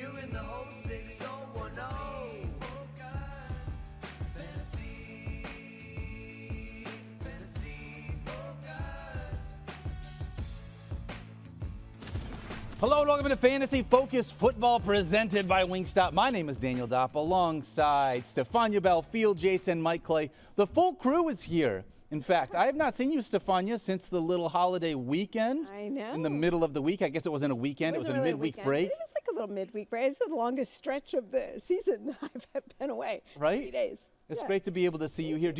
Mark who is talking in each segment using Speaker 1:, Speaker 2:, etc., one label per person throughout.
Speaker 1: you in the 06010.
Speaker 2: Hello and welcome to Fantasy Focus Football presented by Wingstop. My name is Daniel Dopp alongside Stephania Bell, Field Yates, and Mike Clay. The full crew is here. In fact, I have not seen you, Stephania, since the little holiday weekend.
Speaker 3: I know.
Speaker 2: In the middle of the week. I guess it wasn't a weekend. It was a
Speaker 3: really
Speaker 2: midweek break.
Speaker 3: It was like a little midweek break. It's the longest stretch of the season I've been away.
Speaker 2: Right?
Speaker 3: 3 days.
Speaker 2: It's great to be able to see you here.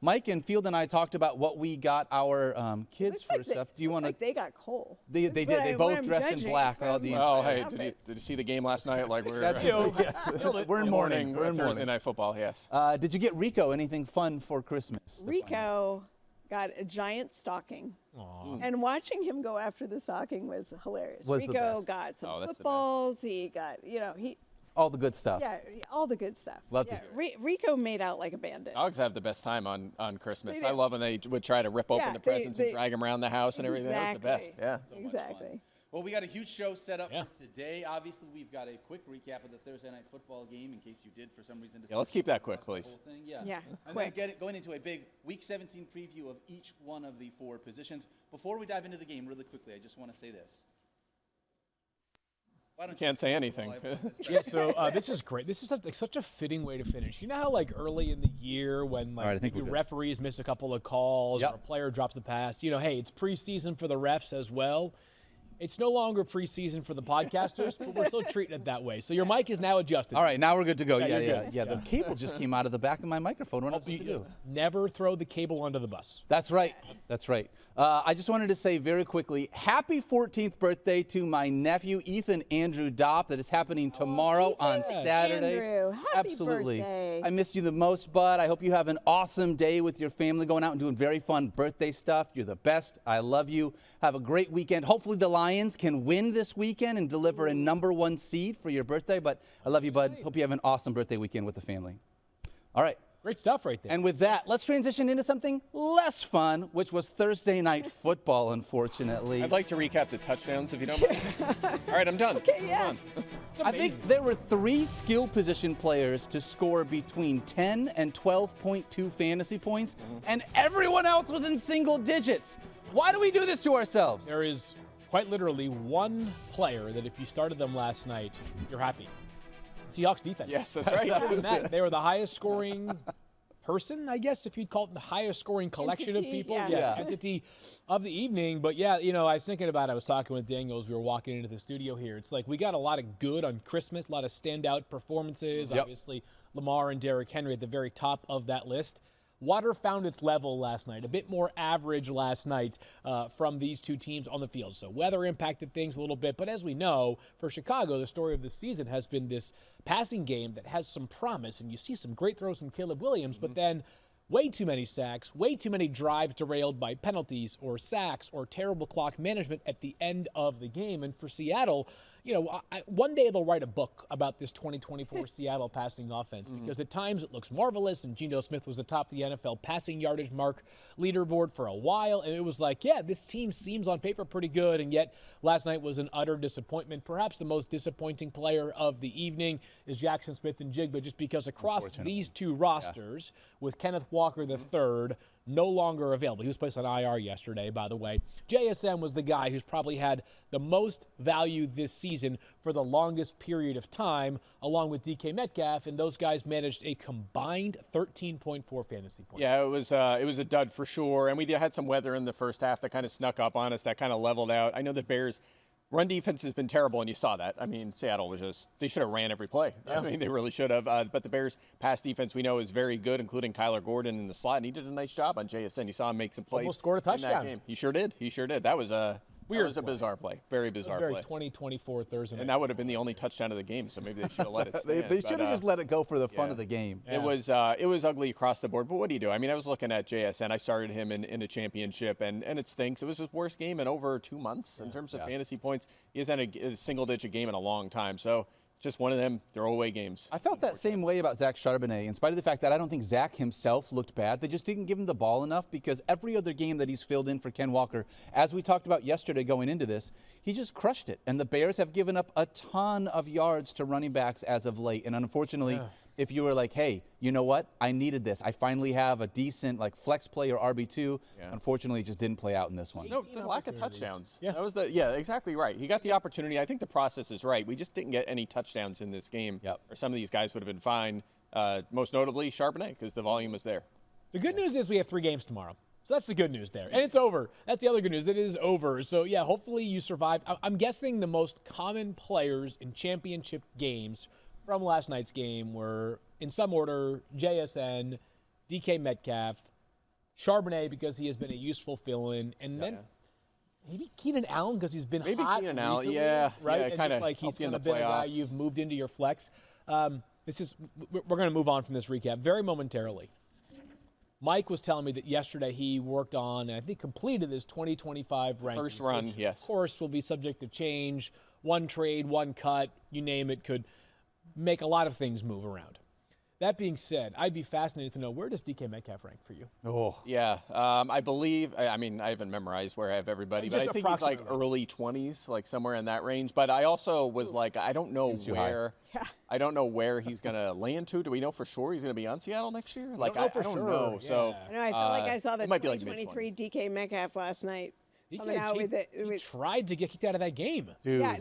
Speaker 2: Mike and Field and I talked about what we got our kids for stuff. Do you want to?
Speaker 3: Like they got coal.
Speaker 2: They did. They both dressed in black.
Speaker 4: Hey, did you see the game last night? Like
Speaker 2: That's yes. We're in morning. We're in
Speaker 4: Thursday
Speaker 2: morning.
Speaker 4: night football. Yes.
Speaker 2: Did you get Rico anything fun for Christmas?
Speaker 3: Rico got a giant stocking.
Speaker 4: Aww.
Speaker 3: And watching him go after the stocking was hilarious.
Speaker 2: Was the
Speaker 3: Rico
Speaker 2: best.
Speaker 3: got some
Speaker 4: That's the
Speaker 3: footballs. He got, he.
Speaker 2: All the good stuff.
Speaker 3: Yeah, all the good stuff.
Speaker 2: Love to hear it.
Speaker 3: Rico made out like a bandit.
Speaker 4: Dogs have the best time on Christmas.
Speaker 3: They
Speaker 4: I
Speaker 3: do.
Speaker 4: love when they would try to rip open the presents and drag them around the house and everything. That was the best. Yeah.
Speaker 3: Exactly.
Speaker 2: Well, we got a huge show set up for today. Obviously, we've got a quick recap of the Thursday night football game in case you did for some reason.
Speaker 4: Yeah, let's keep that quick, please.
Speaker 3: Yeah,
Speaker 2: And
Speaker 3: quick.
Speaker 2: then going into a big Week 17 preview of each one of the four positions. Before we dive into the game, really quickly, I just want to say this.
Speaker 4: Can't say anything.
Speaker 5: Yeah, so this is great. This is such a fitting way to finish. You know how early in the year when
Speaker 2: right, I think
Speaker 5: maybe
Speaker 2: we're good.
Speaker 5: referees miss a couple of calls or a player drops the pass, hey, it's preseason for the refs as well. It's no longer preseason for the podcasters, but we're still treating it that way. So your mic is now adjusted.
Speaker 2: All right, now we're good to go.
Speaker 5: Yeah,
Speaker 2: Yeah,
Speaker 5: you're good.
Speaker 2: The cable just came out of the back of my microphone. What am I supposed to do?
Speaker 5: Never throw the cable under the bus.
Speaker 2: That's right. That's right. I just wanted to say very quickly, happy 14th birthday to my nephew, Ethan Andrew Dopp, that is happening tomorrow on Saturday.
Speaker 3: Andrew, happy
Speaker 2: Absolutely.
Speaker 3: birthday.
Speaker 2: I missed you the most, bud. I hope you have an awesome day with your family, going out and doing very fun birthday stuff. You're the best. I love you. Have a great weekend. Hopefully the Lions can win this weekend and deliver a #1 seed for your birthday, but I love you, bud. Hope you have an awesome birthday weekend with the family. All right.
Speaker 5: Great stuff right there.
Speaker 2: And with that, let's transition into something less fun, which was Thursday night football, unfortunately.
Speaker 4: I'd like to recap the touchdowns if you don't mind. All right, I'm done.
Speaker 3: Okay, yeah.
Speaker 2: I think there were 3 skill position players to score between 10 and 12.2 fantasy points, and everyone else was in single digits. Why do we do this to ourselves?
Speaker 5: There is quite literally one player that if you started them last night, you're happy. Seahawks defense.
Speaker 4: Yes, that's right.
Speaker 5: They were the highest scoring person, I guess, if you'd call it the highest scoring collection
Speaker 3: Entity,
Speaker 5: of people.
Speaker 3: yeah.
Speaker 5: Yes, entity of the evening. But yeah, I was thinking about it. I was talking with Daniel as we were walking into the studio here. It's like we got a lot of good on Christmas, a lot of standout performances.
Speaker 2: Yep.
Speaker 5: Obviously, Lamar and Derrick Henry at the very top of that list. Water found its level last night, a bit more average last night from these two teams on the field. So weather impacted things a little bit. But as we know, for Chicago, the story of the season has been this passing game that has some promise. And you see some great throws from Caleb Williams, but then way too many sacks, way too many drives derailed by penalties or sacks or terrible clock management at the end of the game. And for Seattle, one day they'll write a book about this 2024 Seattle passing offense because at times it looks marvelous, and Geno Smith was atop the NFL passing yardage mark leaderboard for a while, and it was like, yeah, this team seems on paper pretty good, and yet last night was an utter disappointment. Perhaps the most disappointing player of the evening is Jackson Smith-Njigba, just because across these two rosters, with Kenneth Walker III no longer available. He was placed on IR yesterday, by the way. JSM was the guy who's probably had the most value this season for the longest period of time, along with DK Metcalf, and those guys managed a combined 13.4 fantasy points.
Speaker 4: Yeah, it was a dud for sure, and we had some weather in the first half that kind of snuck up on us, that kind of leveled out. I know the Bears' run defense has been terrible, and you saw that. I mean, Seattle was they should have ran every play. Yeah. I mean, they really should have. But the Bears' pass defense we know is very good, including Kyler Gordon in the slot, and he did a nice job on JSN. You saw him make some plays.
Speaker 5: Almost scored a touchdown.
Speaker 4: In that game. He sure did. That was a bizarre play. Very bizarre play.
Speaker 5: 2024 Thursday night.
Speaker 4: And that would have been the only touchdown of the game, so maybe they should have let it stand.
Speaker 2: They should have just let it go for the fun of the game.
Speaker 4: Yeah. It was ugly across the board, but what do you do? I mean, I was looking at JSN. I started him in a championship, and it stinks. It was his worst game in over 2 months in terms of fantasy points. He hasn't had a single-digit game in a long time, so just one of them throwaway games.
Speaker 2: I felt that same way about Zach Charbonnet, in spite of the fact that I don't think Zach himself looked bad. They just didn't give him the ball enough, because every other game that he's filled in for Ken Walker, as we talked about yesterday going into this, he just crushed it. And the Bears have given up a ton of yards to running backs as of late. And unfortunately, if you were like, hey, you know what? I needed this. I finally have a decent flex play or RB2. Unfortunately, it just didn't play out in this one.
Speaker 4: No, the lack of touchdowns.
Speaker 5: Yeah.
Speaker 4: That was exactly right. He got the opportunity. I think the process is right. We just didn't get any touchdowns in this game. Or some of these guys would have been fine. Most notably Charbonnet, because the volume was there.
Speaker 5: The good news is we have 3 games tomorrow. So that's the good news there. And it's over. That's the other good news. It is over. So, yeah, hopefully you survive. I'm guessing the most common players in championship games from last night's game were, in some order, JSN, DK Metcalf, Charbonnet because he has been a useful fill-in, and then maybe Keenan Allen because he's been hot
Speaker 4: Keenan Allen,
Speaker 5: recently, right? And just like he's kind of been a guy you've moved into your flex. We're going to move on from this recap very momentarily. Mike was telling me that yesterday he worked on, and I think completed his 2025 rankings.
Speaker 4: First run,
Speaker 5: which,
Speaker 4: yes.
Speaker 5: Of course, will be subject to change. One trade, one cut, you name it, could make a lot of things move around. That being said, I'd be fascinated to know, where does DK Metcalf rank for you?
Speaker 4: Yeah, I believe, I haven't memorized where I have everybody, but I think he's like early 20s, like somewhere in that range. But I also was like, I don't know where. I don't know where he's going to land to. Do we know for sure he's going to be on Seattle next year? Like, I don't know.
Speaker 5: Yeah.
Speaker 4: So
Speaker 3: I know, I felt like I saw the
Speaker 4: it might be like
Speaker 3: 2023 DK Metcalf last night.
Speaker 5: He
Speaker 3: Tried
Speaker 5: to get kicked out of that game.
Speaker 2: Dude.
Speaker 3: Yeah,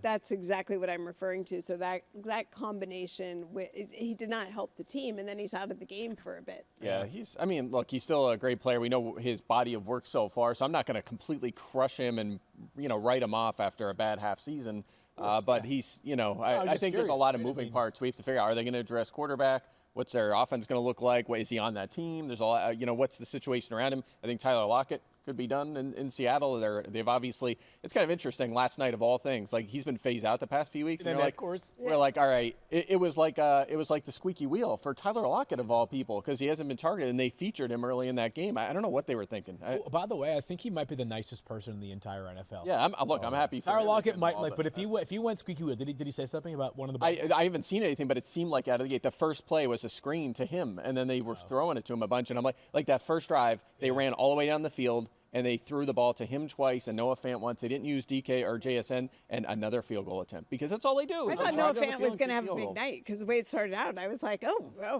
Speaker 3: that's exactly what I'm referring to. So that combination, he did not help the team, and then he's out of the game for a bit. So.
Speaker 4: Yeah, he's still a great player. We know his body of work so far, so I'm not going to completely crush him and write him off after a bad half season. But he's, I think there's a lot of moving parts. We have to figure out, are they going to address quarterback? What's their offense going to look like? Is he on that team? There's a lot, what's the situation around him? I think Tyler Lockett could be done in Seattle. They've obviously, it's kind of interesting. Last night of all things, like he's been phased out the past few weeks. And
Speaker 5: of course,
Speaker 4: we're like, all right, it was like the squeaky wheel for Tyler Lockett of all people, because he hasn't been targeted, and they featured him early in that game. I don't know what they were thinking.
Speaker 5: By the way, I think he might be the nicest person in the entire NFL.
Speaker 4: Yeah, I'm happy for
Speaker 5: Tyler
Speaker 4: him.
Speaker 5: Lockett might but if he went squeaky wheel, did he say something about one of the?
Speaker 4: I haven't seen anything, but it seemed like out of the gate, the first play was a screen to him, and then they were throwing it to him a bunch, and I'm like that first drive, they ran all the way down the field. And they threw the ball to him twice and Noah Fant once. They didn't use DK or JSN, and another field goal attempt, because that's all they do.
Speaker 3: I thought Noah Fant was going to have a big night, because the way it started out, I was like,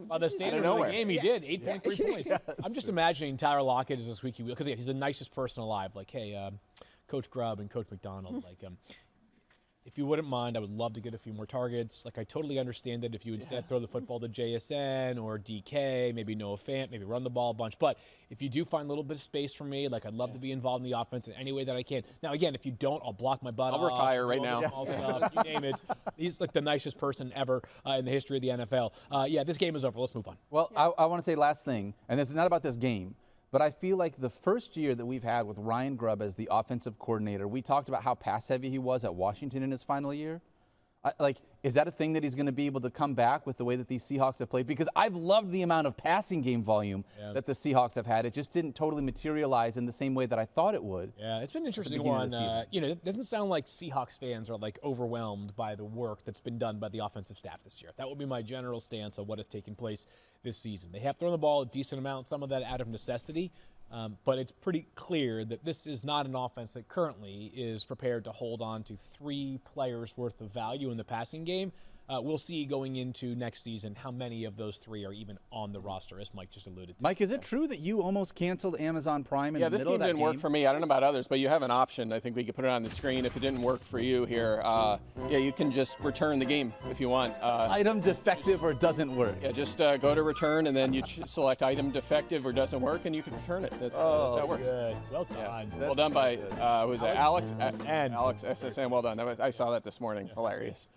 Speaker 5: By the standard of the game, he did 8.3 points. I'm just imagining Tyler Lockett as a squeaky wheel, because he's the nicest person alive. Like, hey, Coach Grubb and Coach McDonald, if you wouldn't mind, I would love to get a few more targets. Like, I totally understand that if you instead throw the football to JSN or DK, maybe Noah Fant, maybe run the ball a bunch. But if you do find a little bit of space for me, I'd love to be involved in the offense in any way that I can. Now, again, if you don't, I'll block my butt off.
Speaker 4: I'll retire right now.
Speaker 5: Stuff, you name it. He's like the nicest person ever in the history of the NFL. This game is over. Let's move on.
Speaker 2: Well, I want to say last thing, and this is not about this game, but I feel like the first year that we've had with Ryan Grubb as the offensive coordinator, we talked about how pass-heavy he was at Washington in his final year. Is that a thing that he's going to be able to come back with the way that these Seahawks have played? Because I've loved the amount of passing game volume that the Seahawks have had. It just didn't totally materialize in the same way that I thought it would.
Speaker 5: Yeah, it's been an interesting one. It doesn't sound like Seahawks fans are overwhelmed by the work that's been done by the offensive staff this year. That would be my general stance on what has taken place this season. They have thrown the ball a decent amount, some of that out of necessity. But it's pretty clear that this is not an offense that currently is prepared to hold on to 3 players worth of value in the passing game. We'll see going into next season how many of those 3 are even on the roster, as Mike just alluded to.
Speaker 2: Mike, is it true that you almost canceled Amazon Prime in the middle of that game?
Speaker 4: Yeah, this game didn't work for me. I don't know about others, but you have an option. I think we could put it on the screen. If it didn't work for you here, you can just return the game if you want.
Speaker 2: Item defective or doesn't work.
Speaker 4: Yeah, just go to return, and then you select item defective or doesn't work, and you can return it. That's how it works.
Speaker 5: Good. Well done.
Speaker 4: Yeah. Well done by, was it Alex? Alex SSN, well done. I saw that this morning. Hilarious.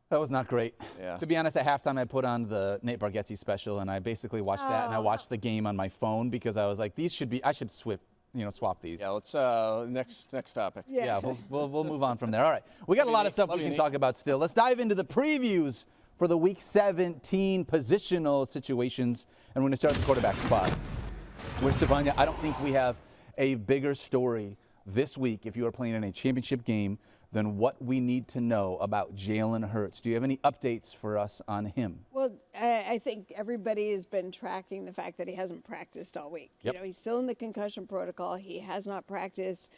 Speaker 2: That was not great.
Speaker 4: Yeah.
Speaker 2: To be honest, at halftime I put on the Nate Bargatze special, and I basically watched that, and I watched the game on my phone because I was like, I should swap these.
Speaker 4: Yeah, let's next topic.
Speaker 2: Yeah, we'll move on from there. All right, we got a lot of stuff we can talk about still. Let's dive into the previews for the Week 17 positional situations, and we're going to start at the quarterback spot. With Stephania, I don't think we have a bigger story this week if you are playing in a championship game than what we need to know about Jalen Hurts. Do you have any updates for us on him?
Speaker 3: Well, I think everybody has been tracking the fact that he hasn't practiced all week.
Speaker 2: Yep.
Speaker 3: You know, he's still in the concussion protocol. He has not practiced.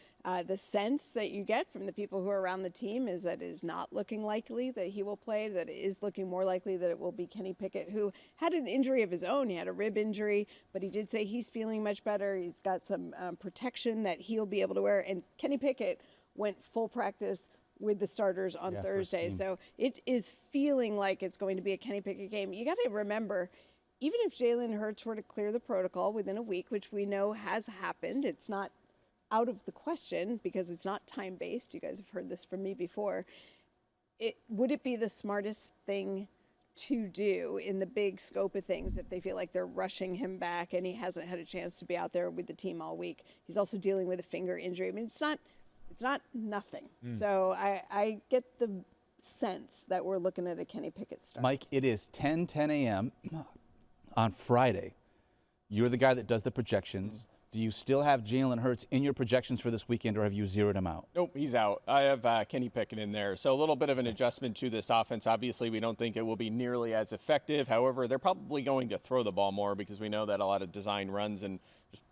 Speaker 3: The sense that you get from the people who are around the team is that it is not looking likely that he will play, that it is looking more likely that it will be Kenny Pickett, who had an injury of his own. He had a rib injury, but he did say he's feeling much better. He's got some protection that he'll be able to wear. And Kenny Pickett went full practice with the starters on Thursday. So it is feeling like it's going to be a Kenny Pickett game. You got to remember, even if Jalen Hurts were to clear the protocol within a week, which we know has happened, it's not out of the question because it's not time-based. You guys have heard this from me before. Would it be the smartest thing to do in the big scope of things if they feel like they're rushing him back and he hasn't had a chance to be out there with the team all week? He's also dealing with a finger injury. I mean, it's not nothing. So I get the sense that we're looking at a Kenny Pickett start.
Speaker 2: Mike, it is 10 a.m. on Friday. You're the guy that does the projections. Do you still have Jalen Hurts in your projections for this weekend, or have you zeroed him out?
Speaker 4: Nope, he's out. I have Kenny Pickett in there. So a little bit of an adjustment to this offense. Obviously, we don't think it will be nearly as effective. However, they're probably going to throw the ball more because we know that a lot of design runs and just,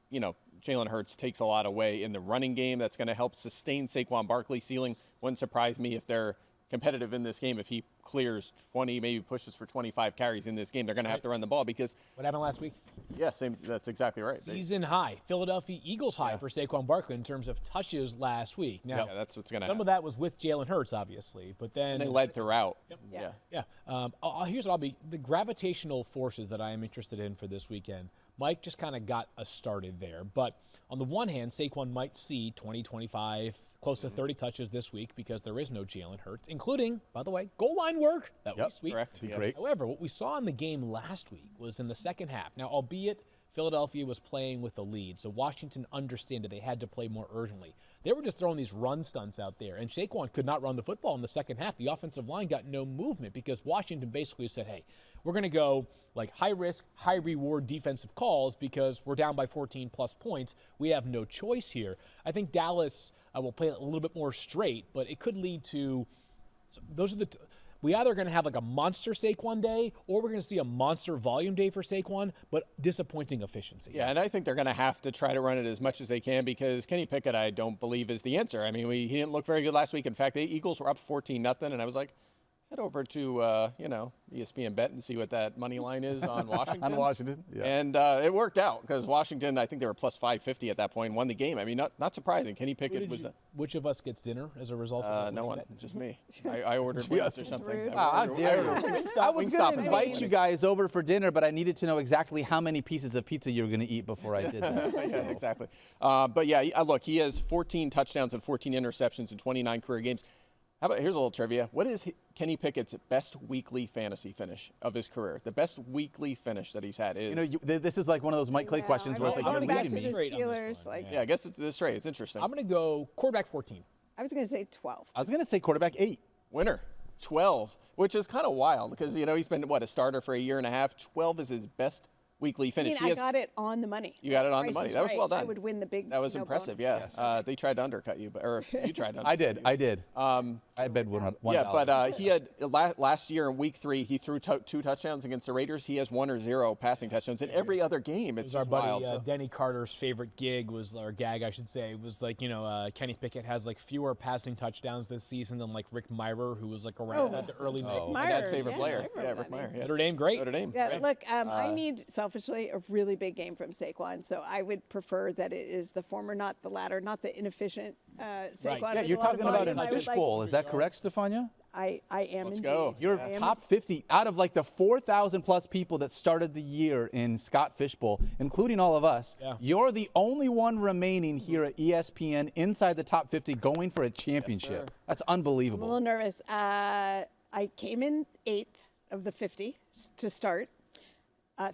Speaker 4: Jalen Hurts takes a lot away in the running game. That's going to help sustain Saquon Barkley's ceiling. Wouldn't surprise me if they're competitive in this game. If he clears 20, maybe pushes for 25 carries in this game, they're going to have to run the ball because
Speaker 5: What happened last week?
Speaker 4: yeah, same. That's exactly right.
Speaker 5: Season high, Philadelphia Eagles high for Saquon Barkley in terms of touches last week. Now,
Speaker 4: Yeah, that's what's going to
Speaker 5: some
Speaker 4: happen.
Speaker 5: of that was with Jalen Hurts, obviously, but then
Speaker 4: They led throughout.
Speaker 3: Yeah.
Speaker 5: Yeah. Here's what I'll be. The gravitational forces that I am interested in for this weekend. Mike just kind of got us started there. But on the one hand, Saquon might see 20, 25, close to 30 touches this week because there is no Jalen Hurts, including, by the way, goal line work. That was sweet.
Speaker 4: Correct. Yes.
Speaker 2: Great.
Speaker 5: However, what we saw in the game last week was in the second half. Now, albeit Philadelphia was playing with the lead, so Washington understood that they had to play more urgently. They were just throwing these run stunts out there, and Saquon could not run the football in the second half. The offensive line got no movement because Washington basically said, hey, we're going to go like high-risk, high-reward defensive calls because we're down by 14-plus points. We have no choice here. I think Dallas will play a little bit more straight, but it could lead to those are the we either going to have like a monster Saquon day or we're going to see a monster volume day for Saquon, but disappointing efficiency.
Speaker 4: Yeah, and I think they're going to have to try to run it as much as they can because Kenny Pickett, I don't believe, is the answer. I mean, he didn't look very good last week. In fact, the Eagles were up 14-0, and I was like, head over to, ESPN Bet and see what that money line is on Washington.
Speaker 2: On Washington, yeah.
Speaker 4: And it worked out because Washington, I think they were plus 550 at that point, won the game. I mean, not surprising. Kenny Pickett was
Speaker 5: Which of us gets dinner as a result of that?
Speaker 4: no one, just me. I ordered wings or something.
Speaker 3: rude.
Speaker 2: Wow, how dare you. I was going to invite you guys over for dinner, but I needed to know exactly how many pieces of pizza you were going to eat before I did that.
Speaker 4: Yeah, exactly. But yeah, look, he has 14 touchdowns and 14 interceptions in 29 career games. Here's a little trivia. What is Kenny Pickett's best weekly fantasy finish of his career? The best weekly finish that he's had is.
Speaker 2: This is like one of those Mike Clay questions where it's like,
Speaker 3: going
Speaker 2: you're
Speaker 3: back to
Speaker 2: leading
Speaker 3: the
Speaker 2: me.
Speaker 5: Straight on this
Speaker 3: Steelers,
Speaker 5: one,
Speaker 3: like
Speaker 4: Yeah, I guess it's straight. It's interesting.
Speaker 5: I'm going to go quarterback 14.
Speaker 3: I was going to say 12.
Speaker 2: I was going to say quarterback 8.
Speaker 4: Winner, 12, which is kind of wild because, he's been, a starter for a year and a half. 12 is his best weekly
Speaker 3: I
Speaker 4: finish.
Speaker 3: mean, I got it on the money.
Speaker 4: You got it on
Speaker 3: Price
Speaker 4: the money.
Speaker 3: is
Speaker 4: That was
Speaker 3: right.
Speaker 4: well done.
Speaker 3: I would win the big.
Speaker 4: That was impressive,
Speaker 3: bonus.
Speaker 4: yeah. They tried to undercut you, or you tried to undercut
Speaker 2: I did. I bet $1.
Speaker 4: Yeah, but he had last year in week 3, he threw 2 touchdowns against the Raiders. He has 1 or 0 passing touchdowns in every other game. It's
Speaker 5: It was our
Speaker 4: just
Speaker 5: buddy
Speaker 4: wild. So.
Speaker 5: Denny Carter's favorite gig or gag, I should say, was like, Kenny Pickett has like fewer passing touchdowns this season than like Rick Meyer, who was like around at the early night.
Speaker 4: My dad's
Speaker 3: Meyer,
Speaker 4: favorite
Speaker 3: yeah,
Speaker 4: player.
Speaker 3: I remember
Speaker 4: Yeah,
Speaker 3: that
Speaker 4: Rick Meyer.
Speaker 3: name.
Speaker 4: Yeah.
Speaker 5: Notre Dame, great.
Speaker 4: Notre Dame.
Speaker 3: Yeah,
Speaker 4: Right.
Speaker 3: look, I need selfishly a really big game from Saquon, so I would prefer that it is the former, not the latter, not the inefficient Saquon.
Speaker 5: Right.
Speaker 2: Yeah,
Speaker 3: with
Speaker 2: you're
Speaker 3: a lot of
Speaker 2: talking about
Speaker 3: volume.
Speaker 2: in
Speaker 3: I would
Speaker 2: fishbowl.
Speaker 3: like-
Speaker 2: Is that correct, Stephania?
Speaker 3: I am
Speaker 4: Let's
Speaker 3: indeed.
Speaker 4: go.
Speaker 2: You're
Speaker 3: I am
Speaker 2: top 50 out of like the 4,000 plus people that started the year in Scott Fishbowl, including all of us.
Speaker 5: Yeah.
Speaker 2: You're the only one remaining here at ESPN inside the top 50 going for a championship. That's
Speaker 3: I'm a
Speaker 2: unbelievable.
Speaker 3: little nervous. I came in 8th of the 50 to start.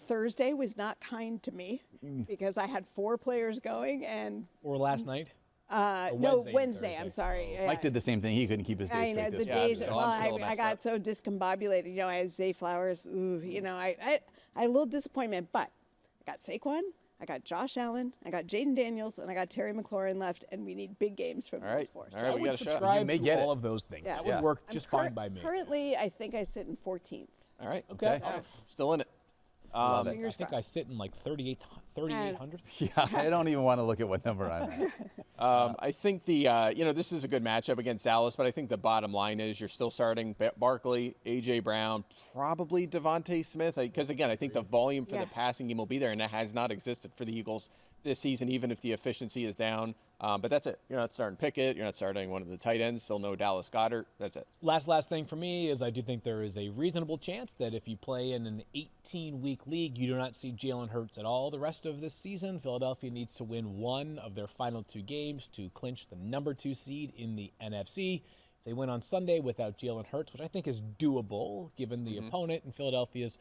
Speaker 3: Thursday was not kind to me because I had 4 players going and
Speaker 5: Or last night.
Speaker 3: no,
Speaker 5: Wednesday and
Speaker 3: Wednesday.
Speaker 5: Thursday.
Speaker 3: I'm sorry.
Speaker 2: Mike did the same thing. He couldn't keep his
Speaker 3: I
Speaker 2: days
Speaker 3: know
Speaker 2: straight
Speaker 3: the
Speaker 2: this
Speaker 3: days.
Speaker 2: week.
Speaker 3: Well, I got so discombobulated. I had Zay Flowers. Ooh, I had a little disappointment, but I got Saquon, I got Josh Allen, I got Jaden Daniels, and I got Terry McLaurin left, and we need big games from those four.
Speaker 4: All right,
Speaker 5: I
Speaker 4: we
Speaker 5: would
Speaker 4: got a shot.
Speaker 5: subscribe
Speaker 2: You may
Speaker 5: to
Speaker 2: get
Speaker 5: all
Speaker 2: it.
Speaker 5: of those things.
Speaker 3: Yeah.
Speaker 5: That would
Speaker 2: Yeah.
Speaker 5: work just fine by me.
Speaker 3: Currently, I think I sit in 14th.
Speaker 4: All right.
Speaker 2: Okay.
Speaker 4: All right. Still in it.
Speaker 2: Love it.
Speaker 5: I think I sit in like 3,800.
Speaker 2: Yeah, I don't even want to look at what number I'm at.
Speaker 4: I think this is a good matchup against Dallas, but I think the bottom line is you're still starting Barkley, A.J. Brown, probably Davante Smith, because, again, I think the volume for the passing game will be there, and that has not existed for the Eagles this season, even if the efficiency is down. But that's it. You're not starting Pickett. You're not starting one of the tight ends. Still no Dallas Goedert. That's it.
Speaker 5: Last thing for me is I do think there is a reasonable chance that if you play in an 18-week league, you do not see Jalen Hurts at all the rest of this season. Philadelphia needs to win one of their final 2 games to clinch the number 2 seed in the NFC. If they win on Sunday without Jalen Hurts, which I think is doable given the opponent in Philadelphia's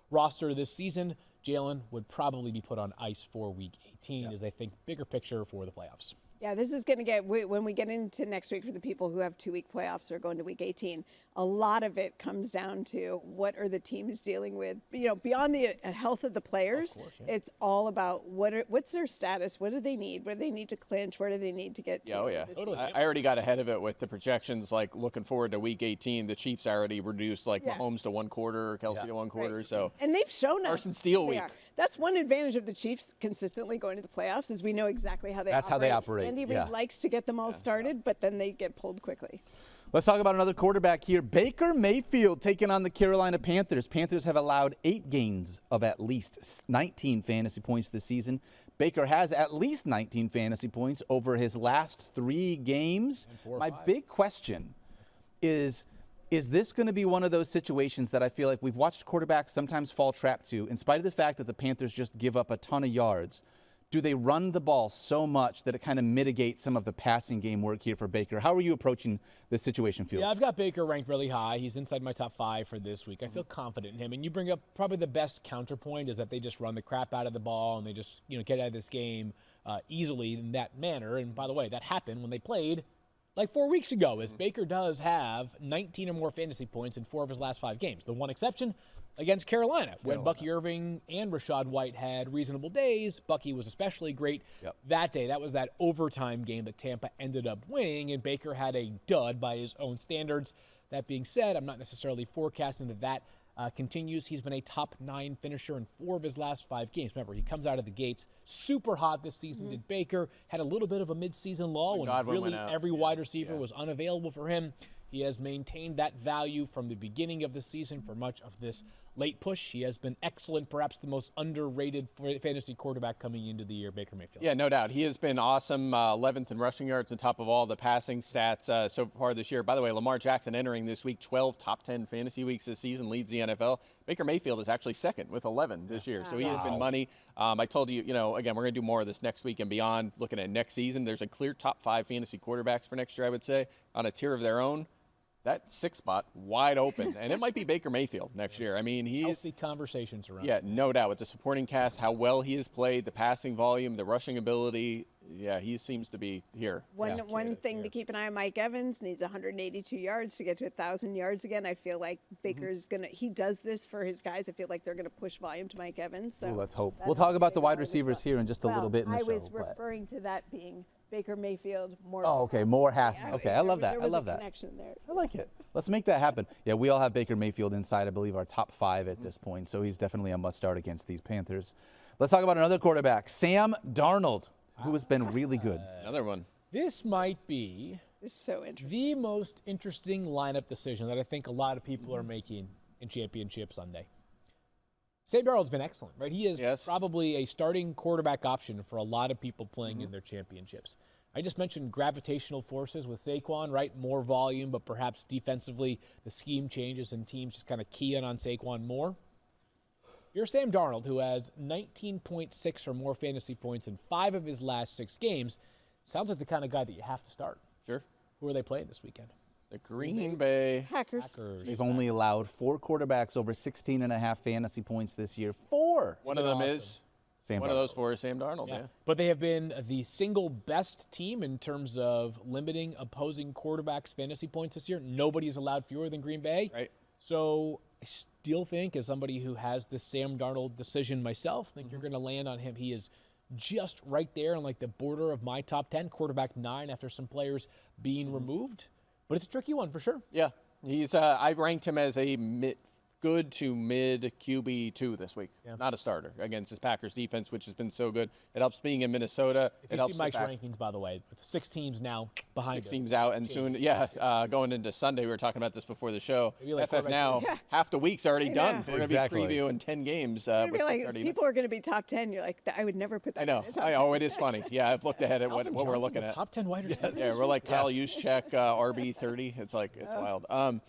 Speaker 5: roster this season, Jalen would probably be put on ice for Week 18 as they think bigger picture for the playoffs.
Speaker 3: Yeah, this is going to get, when we get into next week for the people who have 2-week playoffs or going to Week 18, a lot of it comes down to what are the teams dealing with. Beyond the health of the players, it's all about what's their status, what do they need, what do they need to clinch, where do they need to get to.
Speaker 4: Oh, yeah.
Speaker 3: Totally.
Speaker 4: I already got ahead of it with the projections, like looking forward to Week 18. The Chiefs already reduced Mahomes to 1 quarter, or Kelsey to 1 quarter.
Speaker 3: Right.
Speaker 4: So
Speaker 3: and they've shown us.
Speaker 4: Carson Steele
Speaker 3: they
Speaker 4: week.
Speaker 3: are. That's one advantage of the Chiefs consistently going to the playoffs is we know exactly how they
Speaker 2: That's how they operate.
Speaker 3: Andy Reid
Speaker 2: Yeah.
Speaker 3: likes to get them all started, but then they get pulled quickly.
Speaker 2: Let's talk about another quarterback here. Baker Mayfield taking on the Carolina Panthers. Panthers have allowed 8 gains of at least 19 fantasy points this season. Baker has at least 19 fantasy points over his last 3 games. My big question is this going to be one of those situations that I feel like we've watched quarterbacks sometimes fall trap to, in spite of the fact that the Panthers just give up a ton of yards? Do they run the ball so much that it kind of mitigates some of the passing game work here for Baker? How are you approaching this situation, Field?
Speaker 5: Yeah, I've got Baker ranked really high. He's inside my top 5 for this week. I feel confident in him. And you bring up probably the best counterpoint is that they just run the crap out of the ball and they just get out of this game easily in that manner. And by the way, that happened when they played like 4 weeks ago, as Baker does have 19 or more fantasy points in 4 of his last 5 games. The one exception against Carolina, when Bucky Irving and Rashad White had reasonable days. Bucky was especially great that day. That was that overtime game that Tampa ended up winning, and Baker had a dud by his own standards. That being said, I'm not necessarily forecasting that continues. He's been a top 9 finisher in 4 of his last 5 games. Remember, he comes out of the gates super hot this season. Did Baker had a little bit of a midseason lull when really every wide receiver was unavailable for him. He has maintained that value from the beginning of the season for much of this late push. He has been excellent, perhaps the most underrated fantasy quarterback coming into the year, Baker Mayfield.
Speaker 4: Yeah, no doubt. He has been awesome, 11th in rushing yards on top of all the passing stats so far this year. By the way, Lamar Jackson entering this week, 12 top 10 fantasy weeks this season, leads the NFL. Baker Mayfield is actually second with 11 this year, so he has been money. I told you, again, we're going to do more of this next week and beyond. Looking at next season, there's a clear top 5 fantasy quarterbacks for next year, I would say, on a tier of their own. That 6th spot wide open, and it might be Baker Mayfield next year. I mean, he's
Speaker 5: healthy conversations around.
Speaker 4: Yeah, no doubt with the supporting cast, how well he has played, the passing volume, the rushing ability. Yeah, he seems to be here.
Speaker 3: One thing to keep an eye on: Mike Evans needs 182 yards to get to 1,000 yards again. I feel like Baker's he does this for his guys. I feel like they're gonna push volume to Mike Evans. So
Speaker 2: let's hope. We'll talk about the wide receivers here in just a little bit in the
Speaker 3: I
Speaker 2: show.
Speaker 3: was referring to that being Baker Mayfield more.
Speaker 2: Oh, okay, more Hassan. Okay, I love that.
Speaker 3: There
Speaker 2: I
Speaker 3: was
Speaker 2: love
Speaker 3: a
Speaker 2: that.
Speaker 3: connection there.
Speaker 2: I like it. Let's make that happen. Yeah, we all have Baker Mayfield inside, I believe, our top 5 at this point, so he's definitely a must-start against these Panthers. Let's talk about another quarterback, Sam Darnold, who has been really good.
Speaker 4: Another one.
Speaker 5: This might be
Speaker 3: It's so interesting.
Speaker 5: the most interesting lineup decision that I think a lot of people are making in Championship Sunday. Sam Darnold's been excellent, right? He is probably a starting quarterback option for a lot of people playing in their championships. I just mentioned gravitational forces with Saquon, right? More volume, but perhaps defensively the scheme changes and teams just kind of key in on Saquon more. You're Sam Darnold, who has 19.6 or more fantasy points in 5 of his last 6 games. Sounds like the kind of guy that you have to start.
Speaker 4: Sure.
Speaker 5: Who are they playing this weekend?
Speaker 4: The Green Bay
Speaker 3: Packers.
Speaker 2: They've only allowed 4 quarterbacks over 16.5 fantasy points this year. 4!
Speaker 4: One of them is
Speaker 2: Sam
Speaker 4: one
Speaker 2: Darnold.
Speaker 4: of those 4 is Sam Darnold. Yeah.
Speaker 5: But they have been the single best team in terms of limiting opposing quarterbacks' fantasy points this year. Nobody's allowed fewer than Green Bay.
Speaker 4: Right.
Speaker 5: So I still think, as somebody who has the Sam Darnold decision myself, I think you're going to land on him. He is just right there on like the border of my top 10, quarterback 9 after some players being removed. But it's a tricky one for sure.
Speaker 4: Yeah, he's. I've ranked him as a good to mid QB2 this week. Yeah. Not a starter against this Packers defense, which has been so good. It helps being in Minnesota.
Speaker 5: If you see Mike's rankings, by the way, with 6 teams now behind
Speaker 4: 6 teams out, and soon, going into Sunday, we were talking about this before the show.
Speaker 5: Like
Speaker 4: FF now, half the week's already done. We're going to be previewing 10 games.
Speaker 3: People are going to be top 10. You're like, I would never put that.
Speaker 4: I know. It is funny. Yeah, I've looked ahead at what we're looking at.
Speaker 5: Top 10 wide receivers.
Speaker 4: Yeah, we're like Kyle Juszczyk, RB30. It's wild.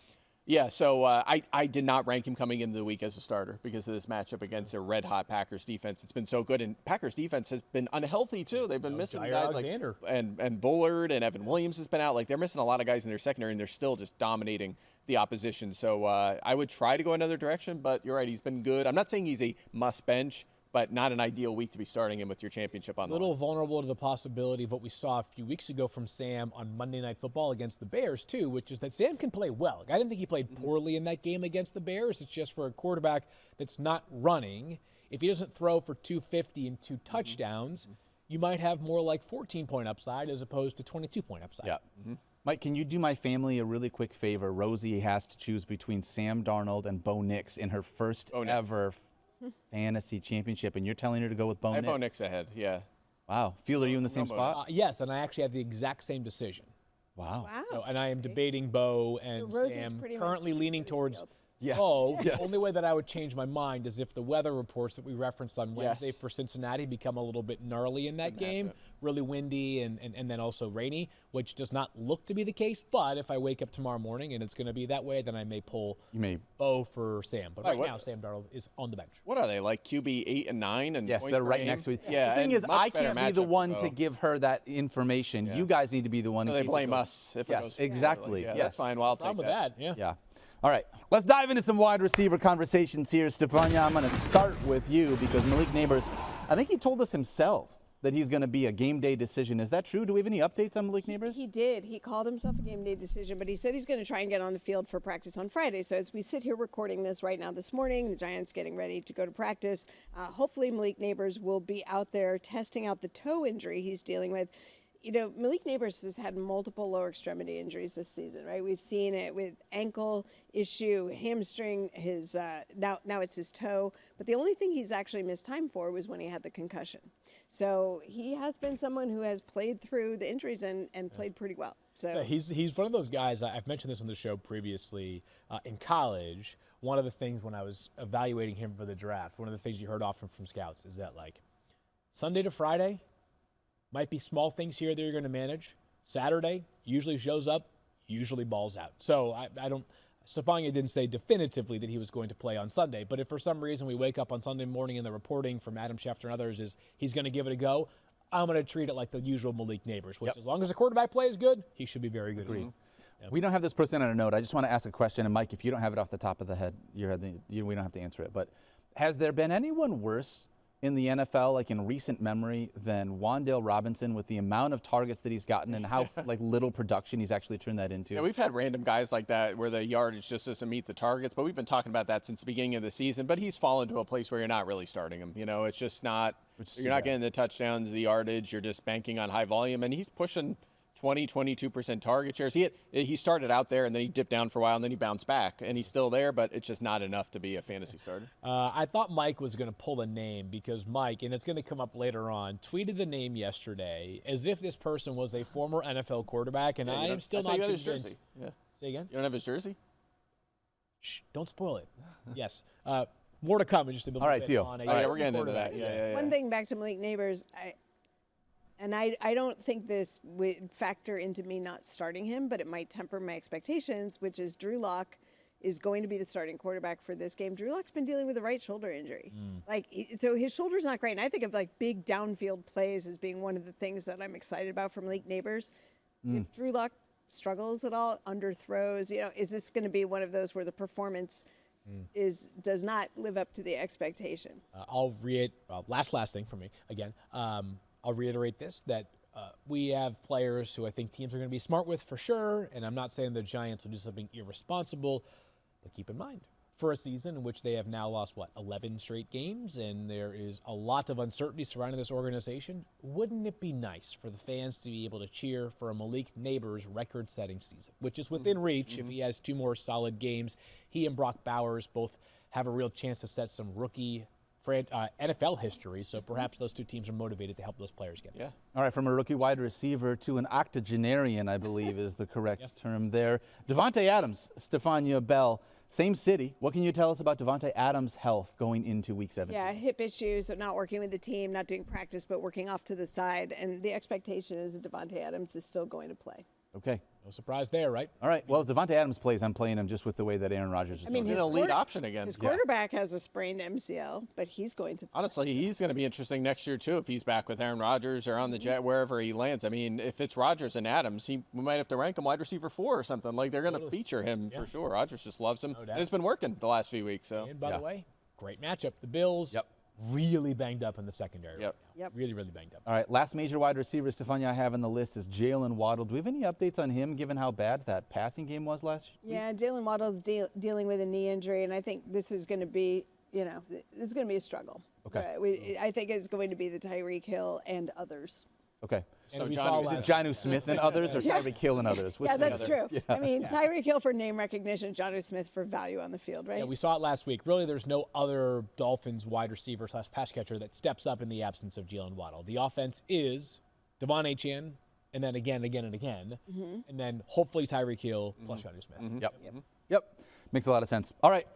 Speaker 4: Yeah, so I did not rank him coming into the week as a starter because of this matchup against a red-hot Packers defense. It's been so good, and Packers defense has been unhealthy too. They've been missing guys
Speaker 5: Alexander.
Speaker 4: and Bullard and Evan Williams has been out. Like, they're missing a lot of guys in their secondary, and they're still just dominating the opposition. So I would try to go another direction, but you're right, he's been good. I'm not saying he's a must-bench, but not an ideal week to be starting him with your championship on the line.
Speaker 5: A little vulnerable to the possibility of what we saw a few weeks ago from Sam on Monday Night Football against the Bears, too, which is that Sam can play well. I didn't think he played poorly in that game against the Bears. It's just for a quarterback that's not running. If he doesn't throw for 250 and 2 touchdowns, you might have more like 14-point upside as opposed to 22-point upside.
Speaker 2: Yeah. Mike, can you do my family a really quick favor? Rosie has to choose between Sam Darnold and Bo Nix in her first ever fantasy championship, and you're telling her to go with Bo Nix?
Speaker 4: I have Bo Nix ahead, yeah.
Speaker 2: Wow. Field, are you in the same spot?
Speaker 5: Yes, and I actually have the exact same decision.
Speaker 2: Wow.
Speaker 5: So, and I am debating Bo and Sam, currently leaning towards Bo. The only way that I would change my mind is if the weather reports that we referenced on Wednesday for Cincinnati become a little bit gnarly in that game, really windy and then also rainy, which does not look to be the case. But if I wake up tomorrow morning and it's going to be that way, then I may pull Bo for Sam. But right now, Sam Darnold is on the bench.
Speaker 4: What are they, like QB 8 and 9? And
Speaker 2: yes, they're right next to each other.
Speaker 4: Yeah,
Speaker 2: the thing is, I can't be the one to give her that information. Yeah. You guys need to be the one.
Speaker 4: So they blame us if it goes
Speaker 2: exactly.
Speaker 4: Yeah, that's fine. Well, I'll take
Speaker 5: that.
Speaker 2: Yeah. All right, let's dive into some wide receiver conversations here. Stephania, I'm going to start with you because Malik Nabers, I think he told us himself that he's going to be a game day decision. Is that true? Do we have any updates on Malik Nabers?
Speaker 3: He did. He called himself a game day decision, but he said he's going to try and get on the field for practice on Friday. So as we sit here recording this right now this morning, the Giants getting ready to go to practice. Hopefully Malik Nabers will be out there testing out the toe injury he's dealing with. You know, Malik Nabers has had multiple lower extremity injuries this season, right? We've seen it with ankle issue, hamstring, his now it's his toe. But the only thing he's actually missed time for was when he had the concussion. So he has been someone who has played through the injuries and played pretty well. So
Speaker 5: he's one of those guys. I've mentioned this on the show previously. In college, one of the things when I was evaluating him for the draft, one of the things you heard often from scouts is that like Sunday to Friday. Might be small things here that you're going to manage. Saturday usually shows up, usually balls out. So I don't. Stephania didn't say definitively that he was going to play on Sunday, but if for some reason we wake up on Sunday morning and the reporting from Adam Schefter and others is he's going to give it a go, I'm going to treat it like the usual Malik Nabers, which as long as the quarterback play is good, he should be very good.
Speaker 2: Agreed. We don't have this person on a note. I just want to ask a question, and Mike, if you don't have it off the top of the head, we don't have to answer it. But has there been anyone worse in the NFL, like in recent memory, than Wan'Dale Robinson with the amount of targets that he's gotten and how like little production he's actually turned that into?
Speaker 4: Yeah, we've had random guys like that where the yardage just doesn't meet the targets, but we've been talking about that since the beginning of the season. But he's fallen to a place where you're not really starting him. You know, it's just not. You're not getting the touchdowns, the yardage. You're just banking on high volume, and he's pushing 22% target shares. He started out there, and then he dipped down for a while, and then he bounced back, and he's still there, but it's just not enough to be a fantasy starter.
Speaker 5: I thought Mike was going to pull a name because Mike, and it's going to come up later on, tweeted the name yesterday as if this person was a former NFL quarterback, and I am still not convinced.
Speaker 4: His jersey. Yeah.
Speaker 5: Say again?
Speaker 4: You don't have his jersey?
Speaker 5: Shh, don't spoil it. Yes. More to come in just a minute.
Speaker 2: All right, deal.
Speaker 4: We're getting into that. Yeah.
Speaker 3: One thing back to Malik Nabers, I don't think this would factor into me not starting him, but it might temper my expectations, which is Drew Lock is going to be the starting quarterback for this game. Drew Lock's been dealing with a right shoulder injury. So his shoulder's not great. And I think of like big downfield plays as being one of the things that I'm excited about for Malik Nabers. If Drew Lock struggles at all, underthrows, is this going to be one of those where the performance does not live up to the expectation?
Speaker 5: Last thing for me again. I'll reiterate this, that we have players who I think teams are going to be smart with for sure, and I'm not saying the Giants will do something irresponsible, but keep in mind, for a season in which they have now lost, 11 straight games, and there is a lot of uncertainty surrounding this organization. Wouldn't it be nice for the fans to be able to cheer for a Malik Nabers record-setting season, which is within reach if he has 2 more solid games? He and Brock Bowers both have a real chance to set some rookie NFL history, so perhaps those 2 teams are motivated to help those players get there.
Speaker 2: All right, from a rookie wide receiver to an octogenarian, I believe is the correct term there. Davante Adams, Stephania Bell, same city. What can you tell us about Davante Adams' health going into Week 17?
Speaker 3: Yeah, hip issues, not working with the team, not doing practice, but working off to the side. And the expectation is that Davante Adams is still going to play.
Speaker 2: Okay.
Speaker 5: No surprise there, right?
Speaker 2: All right. Well, if Davante Adams plays, I'm playing him just with the way that Aaron Rodgers is doing.
Speaker 4: He's an elite option again.
Speaker 3: His quarterback has a sprained MCL, but he's going to play.
Speaker 4: Honestly, he's going to be interesting next year, too, if he's back with Aaron Rodgers or on the jet, wherever he lands. I mean, if it's Rodgers and Adams, we might have to rank him wide receiver 4 or something. Like, they're going to feature him for sure. Rodgers just loves him. And it's been working the last few weeks. So.
Speaker 5: And by the way, great matchup. The Bills really banged up in the secondary right now. Really, really banged up.
Speaker 2: All right, last major wide receiver, Stephania, I have on the list is Jalen Waddle. Do we have any updates on him, given how bad that passing game was last week?
Speaker 3: Yeah, Jalen Waddle's dealing with a knee injury, and I think this is going to be, this is going to be a struggle.
Speaker 2: Okay.
Speaker 3: I think it's going to be the Tyreek Hill and others.
Speaker 2: Okay.
Speaker 5: So
Speaker 2: is it Jonnu Smith and others, or Tyreek Hill and others?
Speaker 3: Yeah, that's true. Yeah. I mean, Tyreek Hill for name recognition, Jonnu Smith for value on the field, right?
Speaker 5: Yeah, we saw it last week. Really, there's no other Dolphins wide receiver / pass catcher that steps up in the absence of Jalen Waddle. The offense is Devon Achane, and then again, and then hopefully Tyreek Hill plus Jonnu Smith.
Speaker 2: Yep. Makes a lot of sense. All right.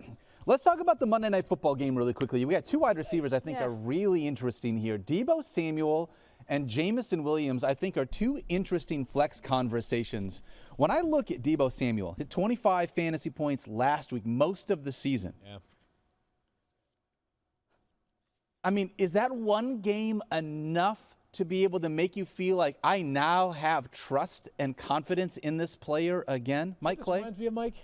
Speaker 2: Let's talk about the Monday Night Football game really quickly. We got 2 wide receivers I think are really interesting here. Deebo Samuel and Jamison Williams, I think, are 2 interesting flex conversations. When I look at Deebo Samuel, hit 25 fantasy points last week, most of the season.
Speaker 5: Yeah.
Speaker 2: I mean, is that one game enough to be able to make you feel like I now have trust and confidence in this player again? Mike Clay?
Speaker 5: Reminds me of Mike.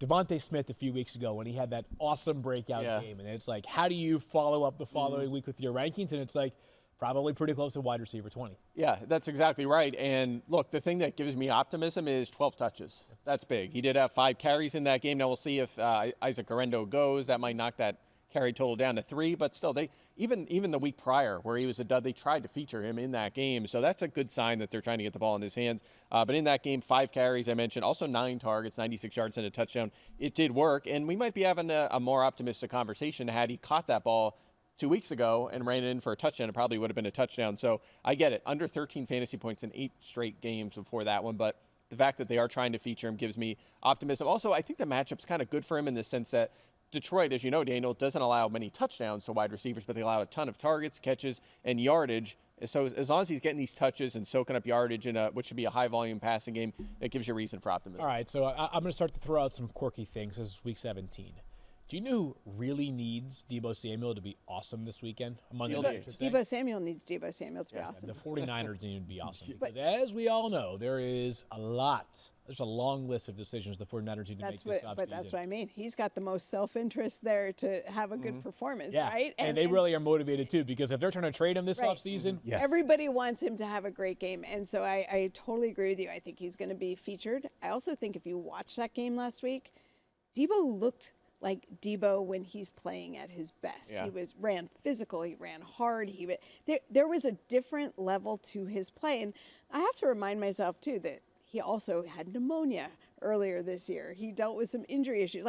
Speaker 5: Devontae Smith a few weeks ago when he had that awesome breakout game. And it's like, how do you follow up the following week with your rankings? And it's like, probably pretty close to wide receiver 20.
Speaker 4: Yeah, that's exactly right. And look, the thing that gives me optimism is 12 touches. That's big. He did have 5 carries in that game. Now we'll see if Isaac Guerrero goes. That might knock that carry total down to 3. But still, they even the week prior where he was a dud, they tried to feature him in that game. So that's a good sign that they're trying to get the ball in his hands. But in that game, 5 carries, I mentioned, also 9 targets, 96 yards and a touchdown. It did work. And we might be having a more optimistic conversation had he caught that ball 2 weeks ago and ran it in for a touchdown. It probably would have been a touchdown. So I get it. Under 13 fantasy points in 8 straight games before that one. But the fact that they are trying to feature him gives me optimism. Also, I think the matchup's kind of good for him in the sense that Detroit, as you know, Daniel, doesn't allow many touchdowns to wide receivers, but they allow a ton of targets, catches, and yardage. So as long as he's getting these touches and soaking up yardage in which should be a high-volume passing game, it gives you reason for optimism.
Speaker 5: All right, so I'm going to start to throw out some quirky things. This is Week 17. Do you know who really needs Deebo Samuel to be awesome this weekend?
Speaker 3: Deebo Samuel needs Deebo Samuel to be awesome.
Speaker 5: The 49ers need to be awesome. Because as we all know, there's a long list of decisions the 49ers need to make this offseason.
Speaker 3: But that's what I mean. He's got the most self-interest there to have a good performance, right?
Speaker 5: And they really are motivated, too, because if they're trying to trade him this offseason.
Speaker 3: Everybody wants him to have a great game. And so I totally agree with you. I think he's going to be featured. I also think if you watch that game last week, Deebo looked like Deebo when he's playing at his best. He ran physical, he ran hard. There was a different level to his play. And I have to remind myself, too, that he also had pneumonia earlier this year. He dealt with some injury issues.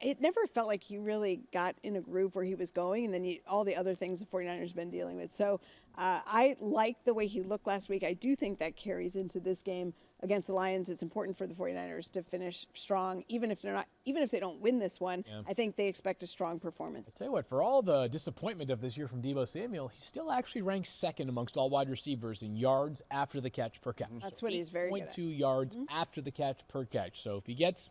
Speaker 3: It never felt like he really got in a groove where he was going, and then all the other things the 49ers have been dealing with. So I like the way he looked last week. I do think that carries into this game against the Lions. It's important for the 49ers to finish strong, even if they don't win this one. I think they expect a strong performance.
Speaker 5: I'll tell you what, for all the disappointment of this year from Deebo Samuel, he still actually ranks second amongst all wide receivers in yards after the catch per catch.
Speaker 3: That's what he's very good at.
Speaker 5: 8.2 yards after the catch per catch. So if he gets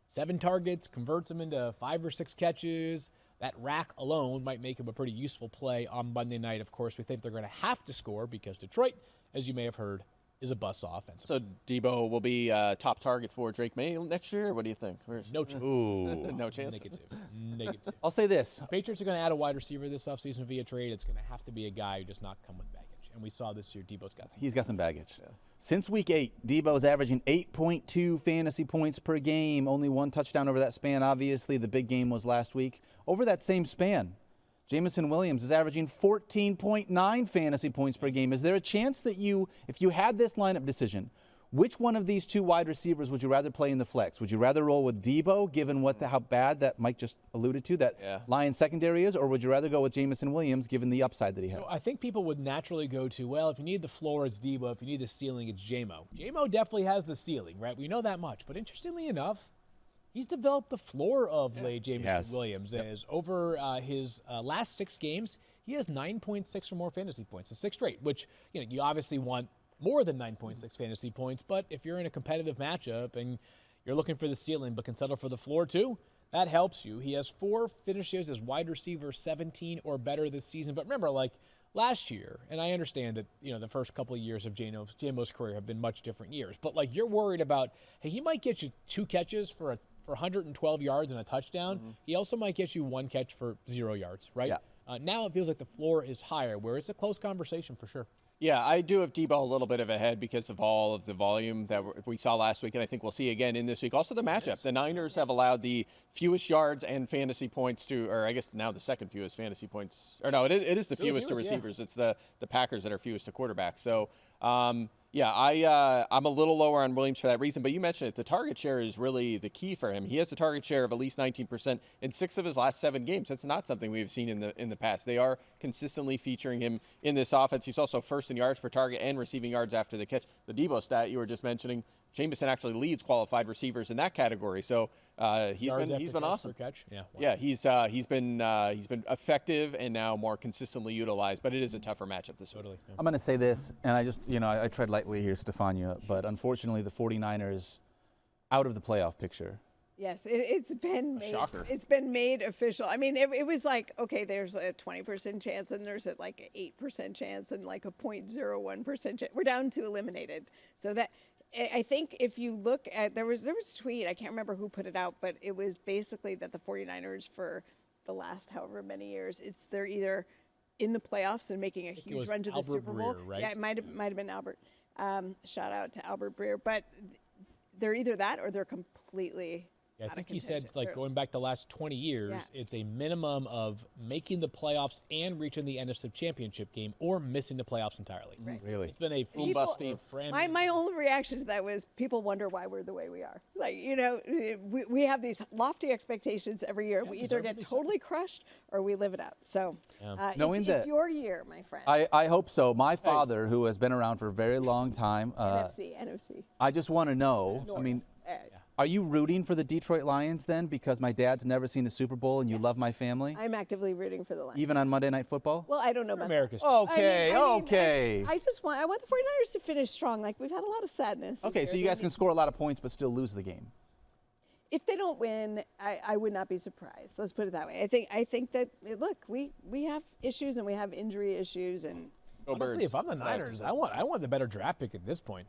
Speaker 5: 7 targets, converts them into 5 or 6 catches, that rack alone might make him a pretty useful play on Monday night. Of course, we think they're going to have to score because Detroit, as you may have heard, is a bust offense.
Speaker 4: So Deebo will be top target for Drake May next year? What do you think?
Speaker 5: No chance.
Speaker 4: No chance?
Speaker 5: Negative.
Speaker 2: I'll say this.
Speaker 5: Patriots are going to add a wide receiver this offseason via trade. It's going to have to be a guy who does not come with baggage. And we saw this year Debo's got some.
Speaker 2: He's got some baggage. Yeah. Since week 8, Debo's averaging 8.2 fantasy points per game, only 1 touchdown over that span. Obviously, the big game was last week. Over that same span, Jameson Williams is averaging 14.9 fantasy points per game. Is there a chance that if you had this lineup decision, which one of these 2 wide receivers would you rather play in the flex? Would you rather roll with Debo, given how bad that Mike just alluded to, that Lions secondary is, or would you rather go with Jameson Williams, given the upside that he has?
Speaker 5: So I think people would naturally go to, well, if you need the floor, it's Debo. If you need the ceiling, it's J-Mo. J-Mo definitely has the ceiling, right? We know that much. But interestingly enough, he's developed the floor of late Jameson Williams.
Speaker 2: Yep.
Speaker 5: As over his last 6 games, he has 9.6 or more fantasy points, a 6th straight, which you obviously want more than 9.6 fantasy points. But if you're in a competitive matchup and you're looking for the ceiling but can settle for the floor too, that helps you. He has 4 finishes as wide receiver 17 or better this season. But remember, like last year, and I understand that the first couple of years of J-Mo's career have been much different years, but like you're worried about, hey, he might get you 2 catches for 112 yards and a touchdown. Mm-hmm. He also might get you 1 catch for 0 yards, right?
Speaker 2: Yeah.
Speaker 5: Now it feels like the floor is higher, where it's a close conversation for sure.
Speaker 4: Yeah, I do have Debo a little bit of a head because of all of the volume that we saw last week, and I think we'll see again in this week. Also the matchup. The Niners have allowed the fewest yards and fantasy points to, or I guess now the second fewest fantasy points. Or no, it is the fewest to receivers. Yeah. It's the Packers that are fewest to quarterbacks. So, I'm a little lower on Williams for that reason, but you mentioned it. The target share is really the key for him. He has a target share of at least 19% in 6 of his last 7 games. That's not something we've seen in the past. They are consistently featuring him in this offense. He's also first in yards per target and receiving yards after the catch. The Debo stat you were just mentioning, Jameson actually leads qualified receivers in that category. So he's been awesome.
Speaker 5: Catch? Yeah, wow.
Speaker 4: Yeah, he's been effective and now more consistently utilized. But it is a tougher matchup this week.
Speaker 5: Yeah.
Speaker 2: I'm going to say this, and I just I tread lightly here, Stephania, but unfortunately the 49ers out of the playoff picture.
Speaker 3: Yes, it's been made.
Speaker 4: Shocker.
Speaker 3: It's been made official. I mean, it was like, okay, there's a 20% chance, and there's like an 8% chance, and like a 0.01% chance. We're down to eliminated. So that. I think if you look at, there was a tweet, I can't remember who put it out, but it was basically that the 49ers for the last however many years, they're either in the playoffs and making a huge run to the Super Bowl.
Speaker 5: Breer, right?
Speaker 3: Yeah, it might have been Albert. Shout out to Albert Breer. But they're either that or they're completely
Speaker 5: I think he said, like, going back the last 20 years, it's a minimum of making the playoffs and reaching the NFC Championship game or missing the playoffs entirely.
Speaker 2: Right. Really?
Speaker 5: It's been a
Speaker 4: boom-bust team.
Speaker 3: My only reaction to that was people wonder why we're the way we are. Like, we have these lofty expectations every year. We either get totally crushed or we live it out. So it's your year, my friend.
Speaker 2: I hope so. My father, who has been around for a very long time.
Speaker 3: NFC.
Speaker 2: I just want to know,
Speaker 3: North.
Speaker 2: I mean, are you rooting for the Detroit Lions then because my dad's never seen the Super Bowl and you love my family?
Speaker 3: I'm actively rooting for the Lions.
Speaker 2: Even on Monday Night Football?
Speaker 3: Well, I don't know about
Speaker 5: America's.
Speaker 2: Okay.
Speaker 3: I want the 49ers to finish strong. Like, we've had a lot of sadness.
Speaker 2: Okay, so you guys can score a lot of points but still lose the game.
Speaker 3: If they don't win, I would not be surprised. Let's put it that way. I think that, look, we have issues and we have injury issues. And
Speaker 5: honestly, if I'm the Niners, I want the better draft pick at this point.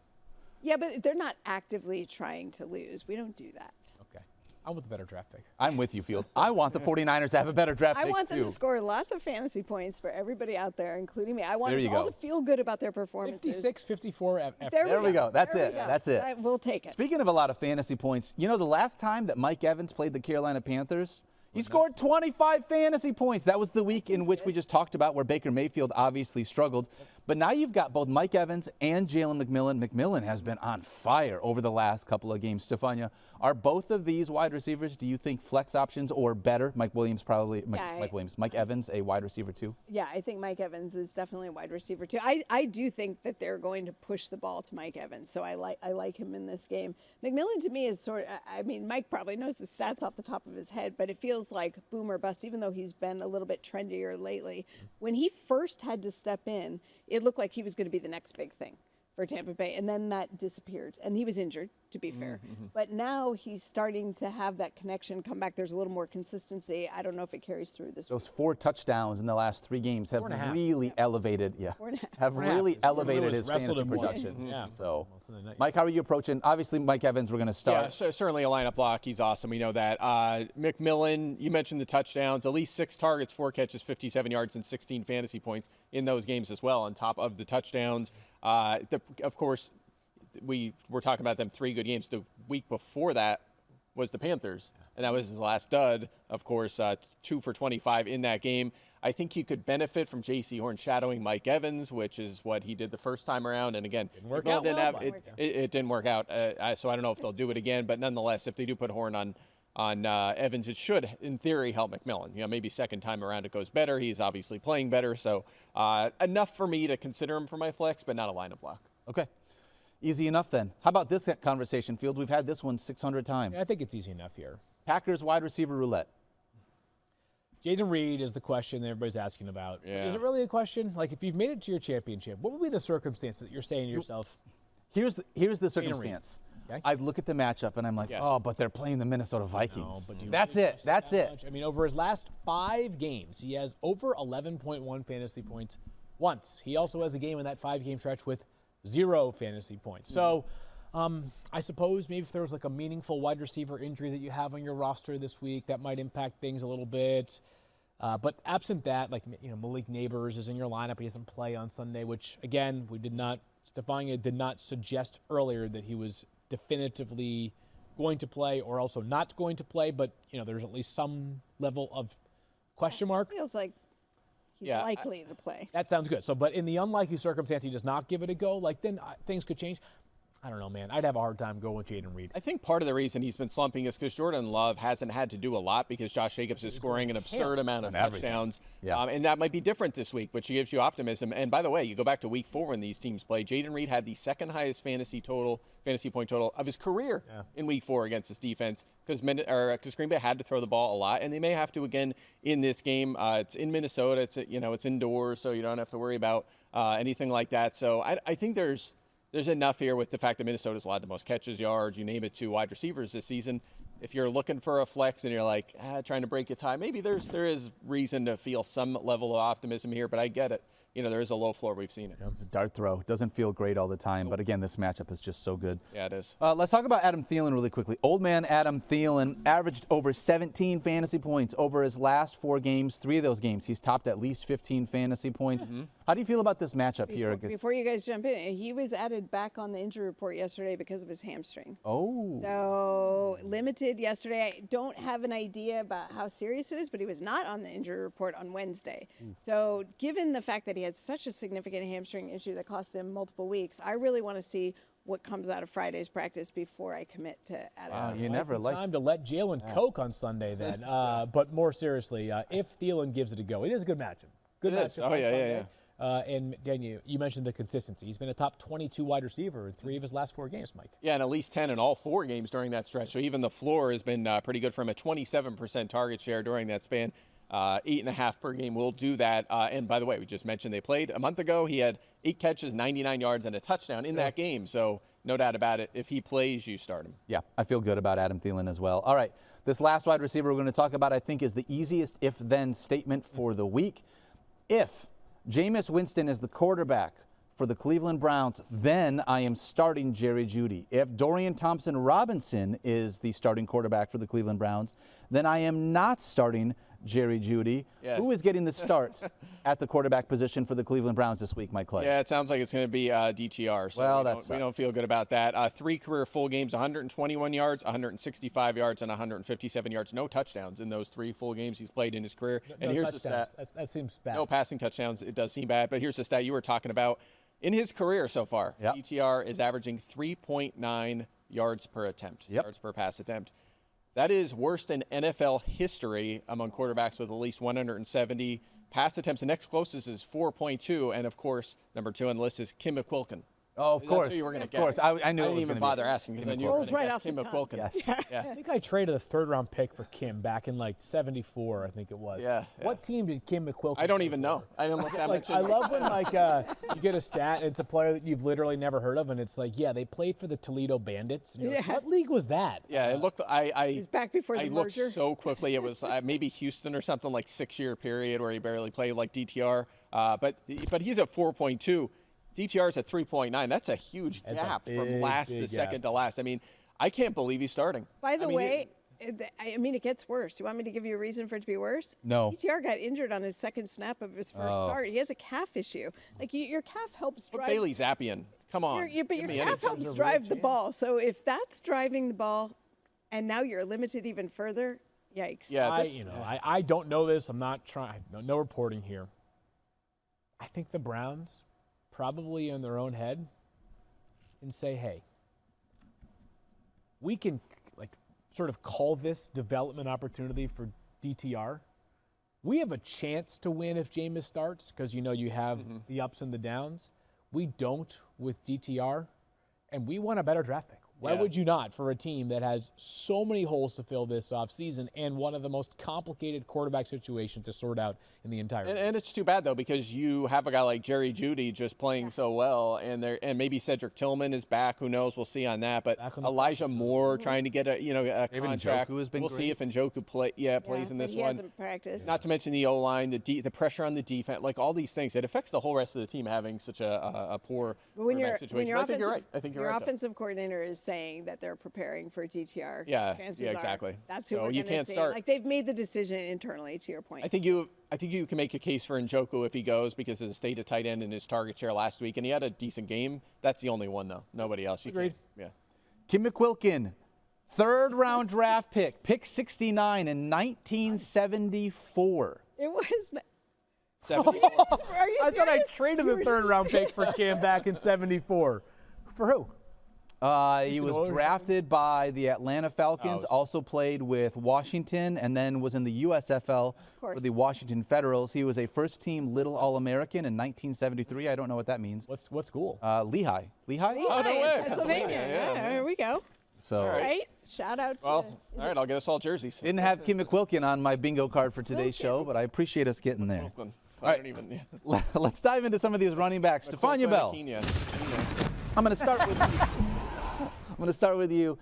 Speaker 3: Yeah, but they're not actively trying to lose. We don't do that.
Speaker 5: Okay. I want the better draft pick.
Speaker 2: I'm with you, Field. I want the 49ers to have a better draft pick,
Speaker 3: I want them
Speaker 2: too.
Speaker 3: to score lots of fantasy points for everybody out there, incling me. I want them all to feel good about their performances.
Speaker 5: 56, 54.
Speaker 2: There we go. That's it. That's it.
Speaker 3: We'll take it.
Speaker 2: Speaking of a lot of fantasy points, the last time that Mike Evans played the Carolina Panthers, he scored 25 fantasy points. That was the week in which we just talked about where Baker Mayfield obviously struggled. But now you've got both Mike Evans and Jalen McMillan. McMillan has been on fire over the last couple of games. Stephania, are both of these wide receivers, do you think, flex options or better? Mike Evans, a wide receiver too?
Speaker 3: Yeah, I think Mike Evans is definitely a wide receiver too. I do think that they're going to push the ball to Mike Evans, so I like him in this game. McMillan to me is Mike probably knows the stats off the top of his head, but it feels like boom or bust, even though he's been a little bit trendier lately. When he first had to step in, it looked like he was going to be the next big thing for Tampa Bay, and then that disappeared, and he was injured. to be fair. But now he's starting to have that connection come back. There's a little more consistency. I don't know if it carries through this
Speaker 2: Those 4 touchdowns in the last 3 games have really elevated, have really elevated his fantasy production.
Speaker 5: Yeah.
Speaker 2: So, Mike, how are you approaching? Obviously, Mike Evans, we're going to start.
Speaker 4: Yeah, so certainly a lineup block. He's awesome. We know that. McMillan, you mentioned the touchdowns. At least 6 targets, 4 catches, 57 yards, and 16 fantasy points in those games as well, on top of the touchdowns. Of course, we were talking about them 3 good games. The week before that was the Panthers, and that was his last dud. Of course, 2 for 25 in that game. I think you could benefit from J.C. Horn shadowing Mike Evans, which is what he did the first time around. And again, it didn't work out. So I don't know if they'll do it again. But nonetheless, if they do put Horn on Evans, it should, in theory, help McMillan. Maybe second time around it goes better. He's obviously playing better. So enough for me to consider him for my flex, but not a lineup block.
Speaker 2: Okay. Easy enough then. How about this conversation, Field? We've had this one 600 times.
Speaker 5: Yeah, I think it's easy enough here.
Speaker 2: Packers wide receiver roulette.
Speaker 5: Jaden Reed is the question that everybody's asking about.
Speaker 4: Yeah.
Speaker 5: Is it really a question? Like, if you've made it to your championship, what would be the circumstance that you're saying to yourself?
Speaker 2: Here's the circumstance.
Speaker 5: Okay.
Speaker 2: I'd look at the matchup and I'm like, oh, but they're playing the Minnesota Vikings.
Speaker 5: No, but
Speaker 2: That's it. That's it.
Speaker 5: I mean, over his last 5 games, he has over 11.1 fantasy points once. He also has a game in that 5-game stretch with 0 fantasy points. So I suppose maybe if there was like a meaningful wide receiver injury that you have on your roster this week, that might impact things a little bit. But absent that, like, Malik Nabers is in your lineup. He doesn't play on Sunday, which, again, Stephania did not suggest earlier that he was definitively going to play or also not going to play. But, there's at least some level of question mark.
Speaker 3: feels like he's likely to play.
Speaker 5: That sounds good. So, but in the unlikely circumstance he does not give it a go, like, then things could change. I don't know, man. I'd have a hard time going with Jaden Reed.
Speaker 4: I think part of the reason he's been slumping is because Jordan Love hasn't had to do a lot because Josh Jacobs is scoring an absurd amount of touchdowns.
Speaker 2: Yeah.
Speaker 4: And that might be different this week, which gives you optimism. And by the way, you go back to week 4 when these teams played. Jaden Reed had the second highest fantasy point total of his career in week 4 against this defense because Green Bay had to throw the ball a lot, and they may have to again in this game. It's in Minnesota. It's indoors, so you don't have to worry about anything like that. So I think there's enough here with the fact that Minnesota's allowed the most catches, yards, you name it, to wide receivers this season. If you're looking for a flex and you're like trying to break your tie, maybe there is reason to feel some level of optimism here, but I get it. There is a low floor. We've seen it.
Speaker 2: It's a dart throw. Doesn't feel great all the time, but again, this matchup is just so good.
Speaker 4: Yeah, it is.
Speaker 2: Let's talk about Adam Thielen really quickly. Old man Adam Thielen averaged over 17 fantasy points over his last 4 games. 3 of those games, he's topped at least 15 fantasy points. How do you feel about this matchup here?
Speaker 3: Before you guys jump in, he was added back on the injury report yesterday because of his hamstring.
Speaker 2: Oh.
Speaker 3: So limited yesterday. I don't have an idea about how serious it is, but he was not on the injury report on Wednesday. So given the fact that he had such a significant hamstring issue that cost him multiple weeks, I really want to see what comes out of Friday's practice before I commit to add
Speaker 2: Wow,
Speaker 3: it.
Speaker 2: you never like
Speaker 5: time to let Jalen coke on Sunday then. But more seriously, if Thielen gives it a go, it is a good matchup. Good matchup.
Speaker 4: Oh, yeah.
Speaker 5: And Dan, you mentioned the consistency. He's been a top 22 wide receiver in 3 of his last 4 games, Mike.
Speaker 4: Yeah, and at least 10 in all 4 games during that stretch. So even the floor has been pretty good for him. A 27% target share during that span. 8.5 per game will do that. And by the way, we just mentioned they played a month ago. He had 8 catches, 99 yards, and a touchdown in that game. So no doubt about it. If he plays, you start him.
Speaker 2: Yeah, I feel good about Adam Thielen as well. All right, this last wide receiver we're going to talk about, I think, is the easiest if-then statement for the week. If Jameis Winston is the quarterback for the Cleveland Browns, then I am starting Jerry Jeudy. If Dorian Thompson-Robinson is the starting quarterback for the Cleveland Browns, then I am not starting Jerry Jeudy.
Speaker 4: Yeah.
Speaker 2: Who is getting the start at the quarterback position for the Cleveland Browns this week, Mike Clay?
Speaker 4: Yeah, it sounds like it's going to be DTR. So
Speaker 2: well,
Speaker 4: we don't feel good about that. 3 career full games, 121 yards, 165 yards, and 157 yards. No touchdowns in those 3 full games he's played in his career. And here's the stat.
Speaker 5: That seems bad.
Speaker 4: No passing touchdowns. It does seem bad. But here's the stat you were talking about. In his career so far, DTR is averaging 3.9 yards per attempt, yards per pass attempt. That is worse than NFL history among quarterbacks with at least 170 pass attempts. The next closest is 4.2, and of course, number 2 on the list is Kim McQuilkin
Speaker 2: Oh, of
Speaker 4: That's
Speaker 2: course.
Speaker 4: who you were going to
Speaker 2: Of
Speaker 4: guess.
Speaker 2: course. I knew
Speaker 4: I
Speaker 2: it
Speaker 4: didn't
Speaker 2: was
Speaker 4: even
Speaker 2: gonna
Speaker 4: bother
Speaker 2: be
Speaker 4: asking because I
Speaker 2: Kim
Speaker 4: knew you were
Speaker 3: Rolls
Speaker 4: going to
Speaker 3: right
Speaker 4: guess
Speaker 3: off the
Speaker 4: Kim
Speaker 3: tongue.
Speaker 4: McQuilkin.
Speaker 2: Yes.
Speaker 4: Yeah.
Speaker 5: I think I traded a third-round pick for Kim back in like '74, I think it was.
Speaker 4: Yeah,
Speaker 5: What team did Kim McQuilkin
Speaker 4: I don't
Speaker 5: play
Speaker 4: even
Speaker 5: for?
Speaker 4: know. I didn't look that
Speaker 5: Like,
Speaker 4: much.
Speaker 5: I love when you get a stat and it's a player that you've literally never heard of, and it's like, yeah, they played for the Toledo Bandits. And you're like,
Speaker 3: Yeah.
Speaker 5: what league was that?
Speaker 4: Yeah, it looked.
Speaker 3: He's back before the
Speaker 4: I looked
Speaker 3: merger.
Speaker 4: so quickly. It was maybe Houston or something, like 6-year period where he barely played, like DTR. But he's at 4.2. DTR's at 3.9. That's a huge
Speaker 5: That's a
Speaker 4: gap from
Speaker 5: big,
Speaker 4: last
Speaker 5: big
Speaker 4: to second
Speaker 5: gap.
Speaker 4: to last. I mean, I can't believe he's starting.
Speaker 3: By the
Speaker 4: I mean,
Speaker 3: way, I mean, it gets worse. You want me to give you a reason for it to be worse?
Speaker 2: No.
Speaker 3: ETR got injured on his second snap of his first start. He has a calf issue. Like your calf helps
Speaker 4: Put
Speaker 3: drive.
Speaker 4: Bailey Zappian. Come on.
Speaker 3: But
Speaker 4: Give
Speaker 3: your
Speaker 4: me
Speaker 3: calf
Speaker 4: anything.
Speaker 3: helps drive the ball. So if that's driving the ball, and now you're limited even further, yikes.
Speaker 4: Yeah,
Speaker 5: I don't know this. I'm not trying. No reporting here. I think the Browns, probably in their own head, and say, hey, we can sort of call this development opportunity for DTR. We have a chance to win if Jameis starts because you have the ups and the downs. We don't with DTR, and we want a better draft pick. Why would you not for a team that has so many holes to fill this offseason and one of the most complicated quarterback situations to sort out in the entire league?
Speaker 4: And it's too bad, though, because you have a guy like Jerry Jeudy just playing so well, and maybe Cedric Tillman is back. Who knows? We'll see on that. But Elijah Moore trying to get a contract.
Speaker 2: Njoku has been
Speaker 4: we'll see if Njoku plays in this
Speaker 3: he
Speaker 4: one.
Speaker 3: hasn't practiced.
Speaker 4: Not to mention the O-line, the pressure on the defense, like all these things. It affects the whole rest of the team having such a poor quarterback situation. But I think you're right. I think you're
Speaker 3: your
Speaker 4: right. though.
Speaker 3: offensive coordinator is saying that they're preparing for DTR.
Speaker 4: Yeah,
Speaker 3: chances
Speaker 4: yeah,
Speaker 3: are
Speaker 4: exactly.
Speaker 3: That's who
Speaker 4: So
Speaker 3: we're
Speaker 4: you
Speaker 3: going to
Speaker 4: can't
Speaker 3: see.
Speaker 4: start-
Speaker 3: Like they've made the decision internally. To your point,
Speaker 4: I think you can make a case for Njoku if he goes because of the state of tight end in his target share last week, and he had a decent game. That's the only one, though. Nobody else.
Speaker 5: Agreed.
Speaker 4: Yeah.
Speaker 2: Kim McQuilkin, third-round draft pick 69 in 1974.
Speaker 3: it was.
Speaker 4: 74.
Speaker 3: Are you
Speaker 5: I thought I
Speaker 3: serious?
Speaker 5: traded the third-round pick for Cam back in '74. For who?
Speaker 2: He was drafted by the Atlanta Falcons, also played with Washington, and then was in the USFL for the Washington Federals. He was a first-team Little All-American in 1973. I don't know what that means.
Speaker 5: What school?
Speaker 2: Lehigh. Lehigh?
Speaker 4: Oh, no way.
Speaker 3: Pennsylvania.
Speaker 4: Yeah.
Speaker 3: There we go.
Speaker 2: So
Speaker 3: Right. Shout out to.
Speaker 4: Well, all right, I'll get us all jerseys.
Speaker 2: didn't have Kim McQuilkin on my bingo card for today's show, but I appreciate us getting there.
Speaker 4: Brooklyn.
Speaker 2: All right. Let's dive into some of these running backs. Stephania Bell. I'm going to start with you. I'm going to start with you.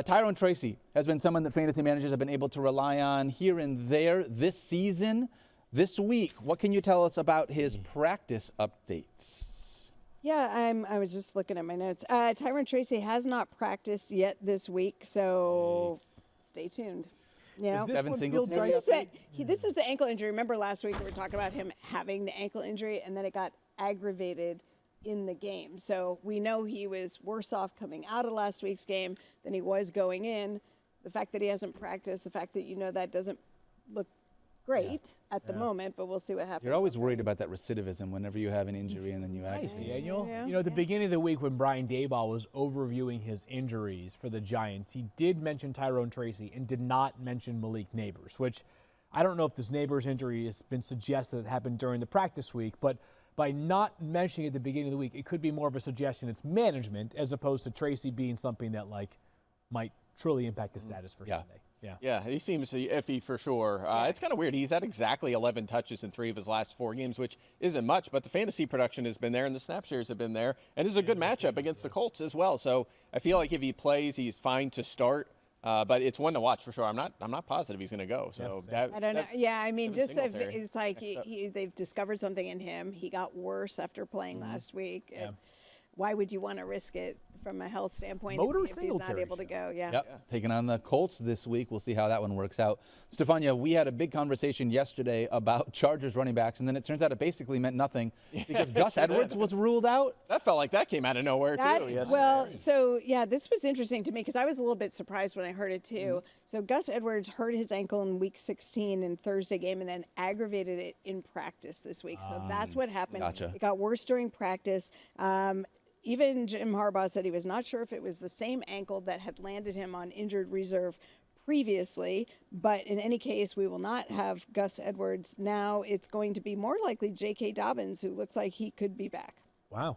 Speaker 2: Tyrone Tracy has been someone that fantasy managers have been able to rely on here and there this season. This week, what can you tell us about his practice updates?
Speaker 3: Yeah, I was just looking at my notes. Tyrone Tracy has not practiced yet this week, so stay tuned. You know?
Speaker 2: Devin Singletary
Speaker 3: This is the ankle injury. Remember last week we were talking about him having the ankle injury, and then it got aggravated in the game. So we know he was worse off coming out of last week's game than he was going in. The fact that he hasn't practiced, the fact that that doesn't look great at the moment, but we'll see what happens.
Speaker 2: You're always worried about that recidivism whenever you have an injury and then you
Speaker 5: Nice,
Speaker 2: aggravate.
Speaker 5: Daniel.
Speaker 3: Yeah.
Speaker 5: At the beginning of the week when Brian Daboll was overviewing his injuries for the Giants, he did mention Tyrone Tracy and did not mention Malik Nabers, which I don't know if this Nabers injury has been suggested that happened during the practice week, but by not mentioning it at the beginning of the week, it could be more of a suggestion it's management as opposed to Tracy being something that might truly impact his status for Sunday.
Speaker 4: Yeah, he seems iffy for sure. It's kind of weird. He's had exactly 11 touches in 3 of his last 4 games, which isn't much, but the fantasy production has been there and the snap shares have been there. And this is a good matchup against the Colts as well. So I feel like if he plays, he's fine to start. But it's one to watch for sure. I'm not positive he's going to go. So
Speaker 3: I don't know. Yeah, I mean,
Speaker 4: Devin
Speaker 3: just if
Speaker 4: Singletary.
Speaker 3: it's like they've discovered something in him. He got worse after playing last week. Why would you want to risk it from a health standpoint
Speaker 5: Motor
Speaker 3: if he's not
Speaker 5: Singletary
Speaker 3: able to go? Yeah.
Speaker 2: Yep, taking on the Colts this week. We'll see how that one works out. Stephania, we had a big conversation yesterday about Chargers running backs, and then it turns out it basically meant nothing because Gus Edwards was ruled out.
Speaker 4: That felt like that came out of nowhere, too. Yesterday.
Speaker 3: This was interesting to me because I was a little bit surprised when I heard it, too. So Gus Edwards hurt his ankle in Week 16 in Thursday game and then aggravated it in practice this week. So that's what happened.
Speaker 2: Gotcha.
Speaker 3: It got worse during practice. Even Jim Harbaugh said he was not sure if it was the same ankle that had landed him on injured reserve previously, but in any case, we will not have Gus Edwards. Now it's going to be more likely J.K. Dobbins, who looks like he could be back.
Speaker 5: Wow.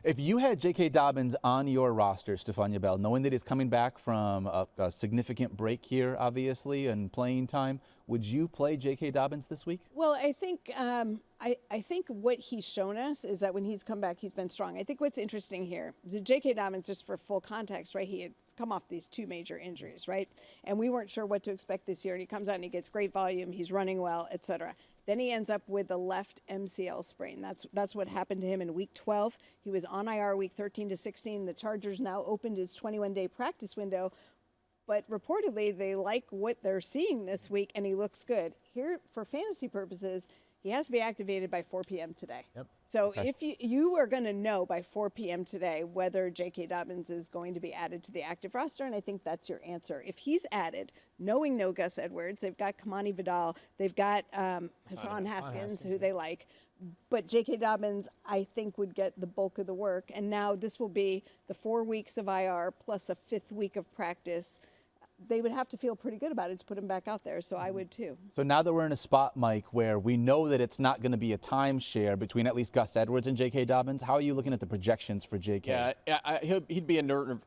Speaker 2: If you had J.K. Dobbins on your roster, Stephania Bell, knowing that he's coming back from a significant break here, obviously, and playing time, would you play J.K. Dobbins this week?
Speaker 3: Well, I think I think what he's shown us is that when he's come back, he's been strong. I think what's interesting here is that J.K. Dobbins, just for full context, right? He had come off these 2 major injuries, right? And we weren't sure what to expect this year. And he comes out and he gets great volume. He's running well, et cetera. Then he ends up with a left MCL sprain. That's what happened to him in week 12. He was on IR week 13 to 16. The Chargers now opened his 21-day practice window. But reportedly, they like what they're seeing this week, and he looks good. Here, for fantasy purposes, he has to be activated by 4 p.m. today.
Speaker 5: Yep.
Speaker 3: So if you are going to know by 4 p.m. today whether J.K. Dobbins is going to be added to the active roster, and I think that's your answer. If he's added, knowing no Gus Edwards, they've got Kamani Vidal, they've got Hassan Haskins, who they like. But J.K. Dobbins, I think, would get the bulk of the work. And now this will be the 4 weeks of IR plus a 5th week of practice. They would have to feel pretty good about it to put him back out there, so I would too.
Speaker 2: So now that we're in a spot, Mike, where we know that it's not going to be a timeshare between at least Gus Edwards and J.K. Dobbins, how are you looking at the projections for J.K.?
Speaker 4: Yeah, he'd be a nerve.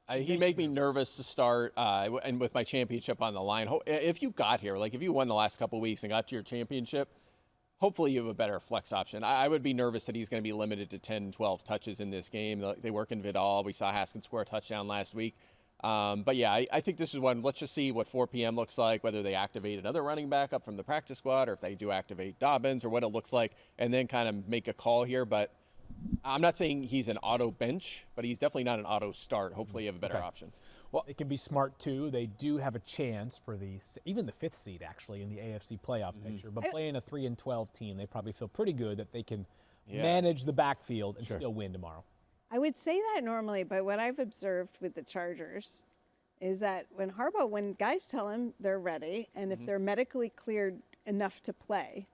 Speaker 4: He'd make me nervous to start, and with my championship on the line. If you got here, like if you won the last couple of weeks and got to your championship, hopefully you have a better flex option. I would be nervous that he's going to be limited to 10, 12 touches in this game. They work in Vidal. We saw Haskins score a touchdown last week. But yeah, I think this is one. Let's just see what 4 p.m. looks like, whether they activate another running back up from the practice squad or if they do activate Dobbins or what it looks like, and then kind of make a call here. But I'm not saying he's an auto bench, but he's definitely not an auto start. Hopefully you have a better option.
Speaker 5: Well, it can be smart, too. They do have a chance for even the 5th seed, actually, in the AFC playoff picture. But playing a 3-12 team, they probably feel pretty good that they can manage the backfield and still win tomorrow.
Speaker 3: I would say that normally, but what I've observed with the Chargers is that when guys tell him they're ready, and if they're medically cleared enough to play,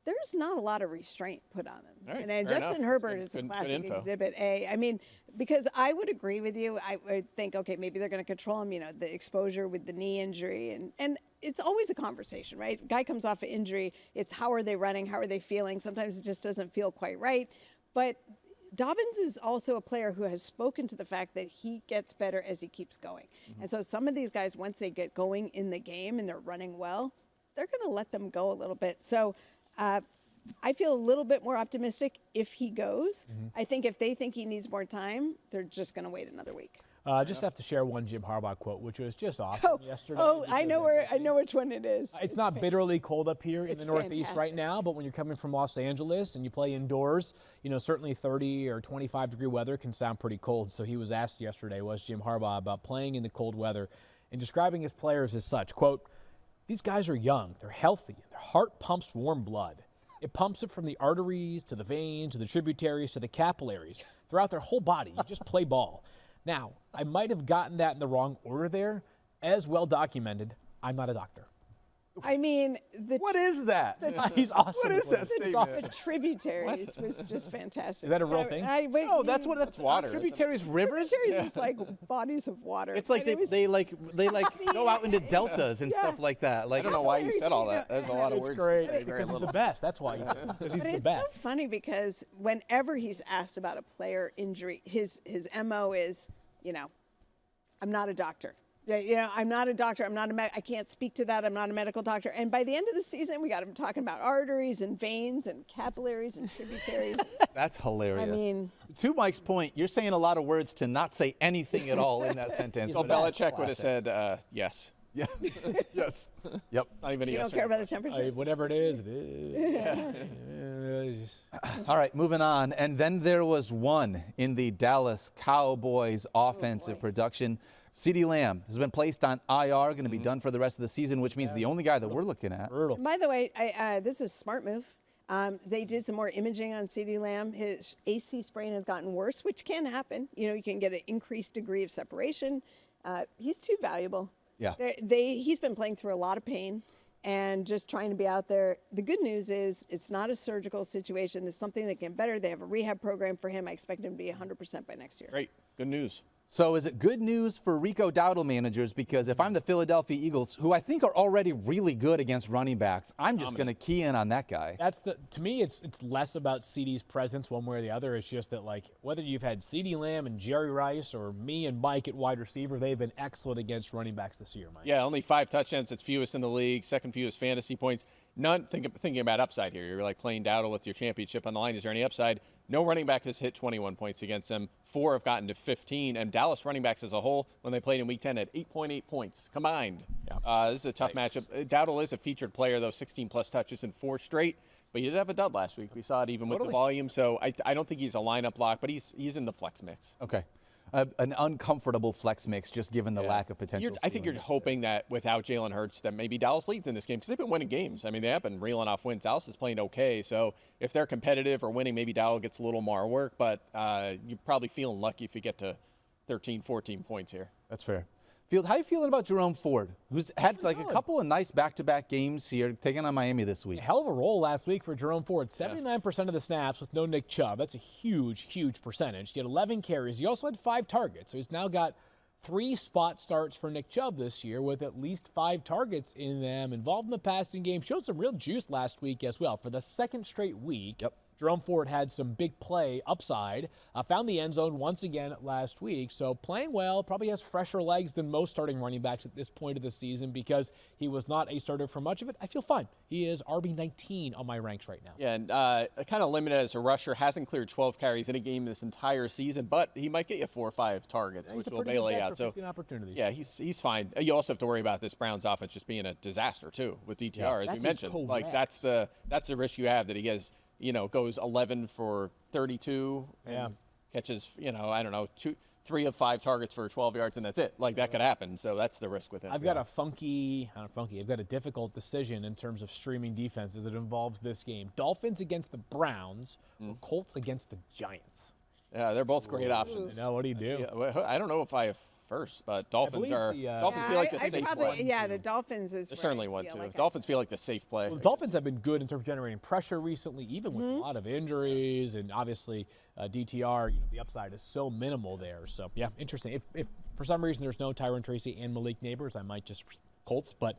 Speaker 3: there's not a lot of restraint put on them.
Speaker 4: Right,
Speaker 3: And Justin Herbert is a classic exhibit A. I mean, because I would agree with you. I would think, okay, maybe they're going to control him, the exposure with the knee injury. And it's always a conversation, right? Guy comes off an injury. It's how are they running? How are they feeling? Sometimes it just doesn't feel quite right. But Dobbins is also a player who has spoken to the fact that he gets better as he keeps going. And so some of these guys, once they get going in the game and they're running well, they're going to let them go a little bit. So I feel a little bit more optimistic if he goes. I think if they think he needs more time, they're just going to wait another week.
Speaker 5: Just have to share one Jim Harbaugh quote, which was just awesome yesterday.
Speaker 3: I know which one it is.
Speaker 5: It's not bitterly cold up here in the Northeast
Speaker 3: fantastic.
Speaker 5: right now, but when you're coming from Los Angeles and you play indoors, certainly 30 or 25 degree weather can sound pretty cold. So he was asked yesterday, was Jim Harbaugh, about playing in the cold weather and describing his players as such. Quote, "These guys are young, they're healthy, their heart pumps warm blood. It pumps it from the arteries to the veins to the tributaries to the capillaries throughout their whole body. You just play ball." Now, I might have gotten that in the wrong order there. As well documented, I'm not a doctor.
Speaker 3: I mean,
Speaker 2: What is that?
Speaker 5: He's awesome.
Speaker 2: What is that statement?
Speaker 3: the tributaries was just fantastic.
Speaker 5: Is that a real thing?
Speaker 2: No, that's
Speaker 4: water, isn't it?
Speaker 2: tributaries, rivers.
Speaker 3: Tributaries is like bodies of water.
Speaker 2: It's like
Speaker 3: And
Speaker 2: they go out into deltas and stuff like that. Like
Speaker 4: I don't know why you said all that. There's a lot of
Speaker 5: It's
Speaker 4: words.
Speaker 5: great
Speaker 4: to say, very
Speaker 5: because he's
Speaker 4: little.
Speaker 5: the best. That's why because he's
Speaker 3: But
Speaker 5: the
Speaker 3: it's
Speaker 5: best.
Speaker 3: so funny because whenever he's asked about a player injury, his MO is, I'm not a doctor. I'm not a doctor. I can't speak to that. I'm not a medical doctor. And by the end of the season, we got him talking about arteries and veins and capillaries and tributaries.
Speaker 2: That's hilarious.
Speaker 3: I mean,
Speaker 2: to Mike's point, you're saying a lot of words to not say anything at all in that sentence.
Speaker 4: So
Speaker 2: but that's
Speaker 4: Belichick would have
Speaker 2: classic.
Speaker 4: said yes.
Speaker 2: Yeah. Yes. Yep.
Speaker 4: Not even a
Speaker 3: you
Speaker 4: yes
Speaker 3: don't care
Speaker 4: or no
Speaker 3: about the temperature.
Speaker 5: Whatever it is, it is.
Speaker 2: All right, moving on. And then there was one in the Dallas Cowboys offensive production. CeeDee Lamb has been placed on IR, going to be done for the rest of the season, which means the only guy that we're looking at.
Speaker 5: Brutal.
Speaker 3: By the way, this is a smart move. They did some more imaging on CeeDee Lamb. His AC sprain has gotten worse, which can happen. You can get an increased degree of separation. He's too valuable.
Speaker 2: Yeah.
Speaker 3: He's been playing through a lot of pain and just trying to be out there. The good news is it's not a surgical situation. It's something that can better. They have a rehab program for him. I expect him to be 100% by next year.
Speaker 4: Great. Good news.
Speaker 2: So is it good news for Rico Dowdle managers? Because if I'm the Philadelphia Eagles, who I think are already really good against running backs, I'm just going to key in on that guy.
Speaker 5: To me, it's less about CeeDee's presence one way or the other. It's just that, like, whether you've had CeeDee Lamb and Jerry Rice or me and Mike at wide receiver, they've been excellent against running backs this year, Mike.
Speaker 4: Yeah, only 5 touchdowns. It's fewest in the league, second fewest fantasy points. None thinking about upside here. You're like playing Dowdle with your championship on the line. Is there any upside? No running back has hit 21 points against them. 4 have gotten to 15. And Dallas running backs as a whole, when they played in Week 10, had 8.8 points combined. Yeah. This is a tough matchup. Dowdle is a featured player, though, 16-plus touches in 4 straight. But he did have a dud last week. We saw it even with the volume. So I don't think he's a lineup lock, but he's in the flex mix.
Speaker 2: Okay. An uncomfortable flex mix, just given the lack of potential.
Speaker 4: I think you're hoping that without Jalen Hurts, that maybe Dallas leads in this game because they've been winning games. I mean, they have been reeling off wins. Dallas is playing okay, so if they're competitive or winning, maybe Dowdle gets a little more work. But you're probably feeling lucky if you get to 13, 14 points here.
Speaker 2: That's fair. Field, how are you feeling about Jerome Ford, who's had like a couple of nice back-to-back games here, taking on Miami this week?
Speaker 5: A hell of a roll last week for Jerome Ford. 79% of the snaps with no Nick Chubb. That's a huge, huge percentage. He had 11 carries. He also had 5 targets. So he's now got 3 spot starts for Nick Chubb this year with at least 5 targets in them. Involved in the passing game. Showed some real juice last week as well. For the second straight week, Jerome Ford had some big play upside, found the end zone once again last week. So playing well, probably has fresher legs than most starting running backs at this point of the season because he was not a starter for much of it. I feel fine. He is RB19 on my ranks right now.
Speaker 4: Yeah, and kind of limited as a rusher. Hasn't cleared 12 carries in a game this entire season, but he might get you 4 or 5 targets, which will bail you out. So yeah, he's fine. You also have to worry about this Browns offense just being a disaster too with DTR, as we mentioned. Like that's the risk you have that he gets. Goes 11 for 32 and catches, 3 of 5 targets for 12 yards, and that's it. Like, that could happen. So that's the risk with him.
Speaker 5: I've got I've got a difficult decision in terms of streaming defenses that involves this game. Dolphins against the Browns or Colts against the Giants.
Speaker 4: Yeah, they're both great options.
Speaker 5: Now, what do you do?
Speaker 4: I don't know if I have first, but Dolphins Dolphins feel like the safe play.
Speaker 3: Yeah, the Dolphins is
Speaker 4: certainly one too. Dolphins feel like the safe play.
Speaker 5: Well, the Dolphins have been good in terms of generating pressure recently, even with a lot of injuries, and obviously DTR. The upside is so minimal there. So yeah, interesting. If for some reason there's no Tyron Tracy and Malik Nabers, I might just Colts. But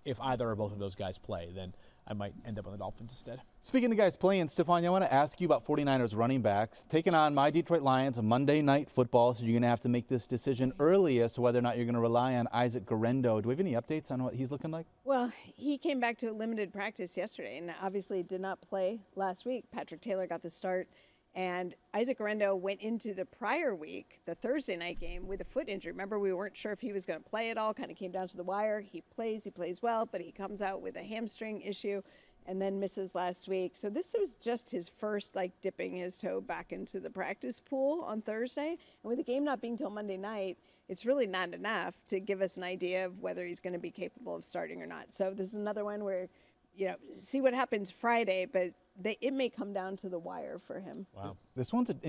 Speaker 5: if either or both of those guys play, then I might end up on the Dolphins instead.
Speaker 2: Speaking of guys playing, Stephania, I want to ask you about 49ers running backs. Taking on my Detroit Lions on Monday Night Football, so you're going to have to make this decision early as to whether or not you're going to rely on Isaac Guerrero. Do we have any updates on what he's looking like?
Speaker 3: Well, he came back to a limited practice yesterday and obviously did not play last week. Patrick Taylor got the start. And Isaac Guerrero went into the prior week, the Thursday night game, with a foot injury. Remember, we weren't sure if he was going to play at all, kind of came down to the wire. He plays well, but he comes out with a hamstring issue and then misses last week. So this was just his first, dipping his toe back into the practice pool on Thursday. And with the game not being till Monday night, it's really not enough to give us an idea of whether he's going to be capable of starting or not. So this is another one where, see what happens Friday, but it may come down to the wire for him.
Speaker 2: Wow. This one's an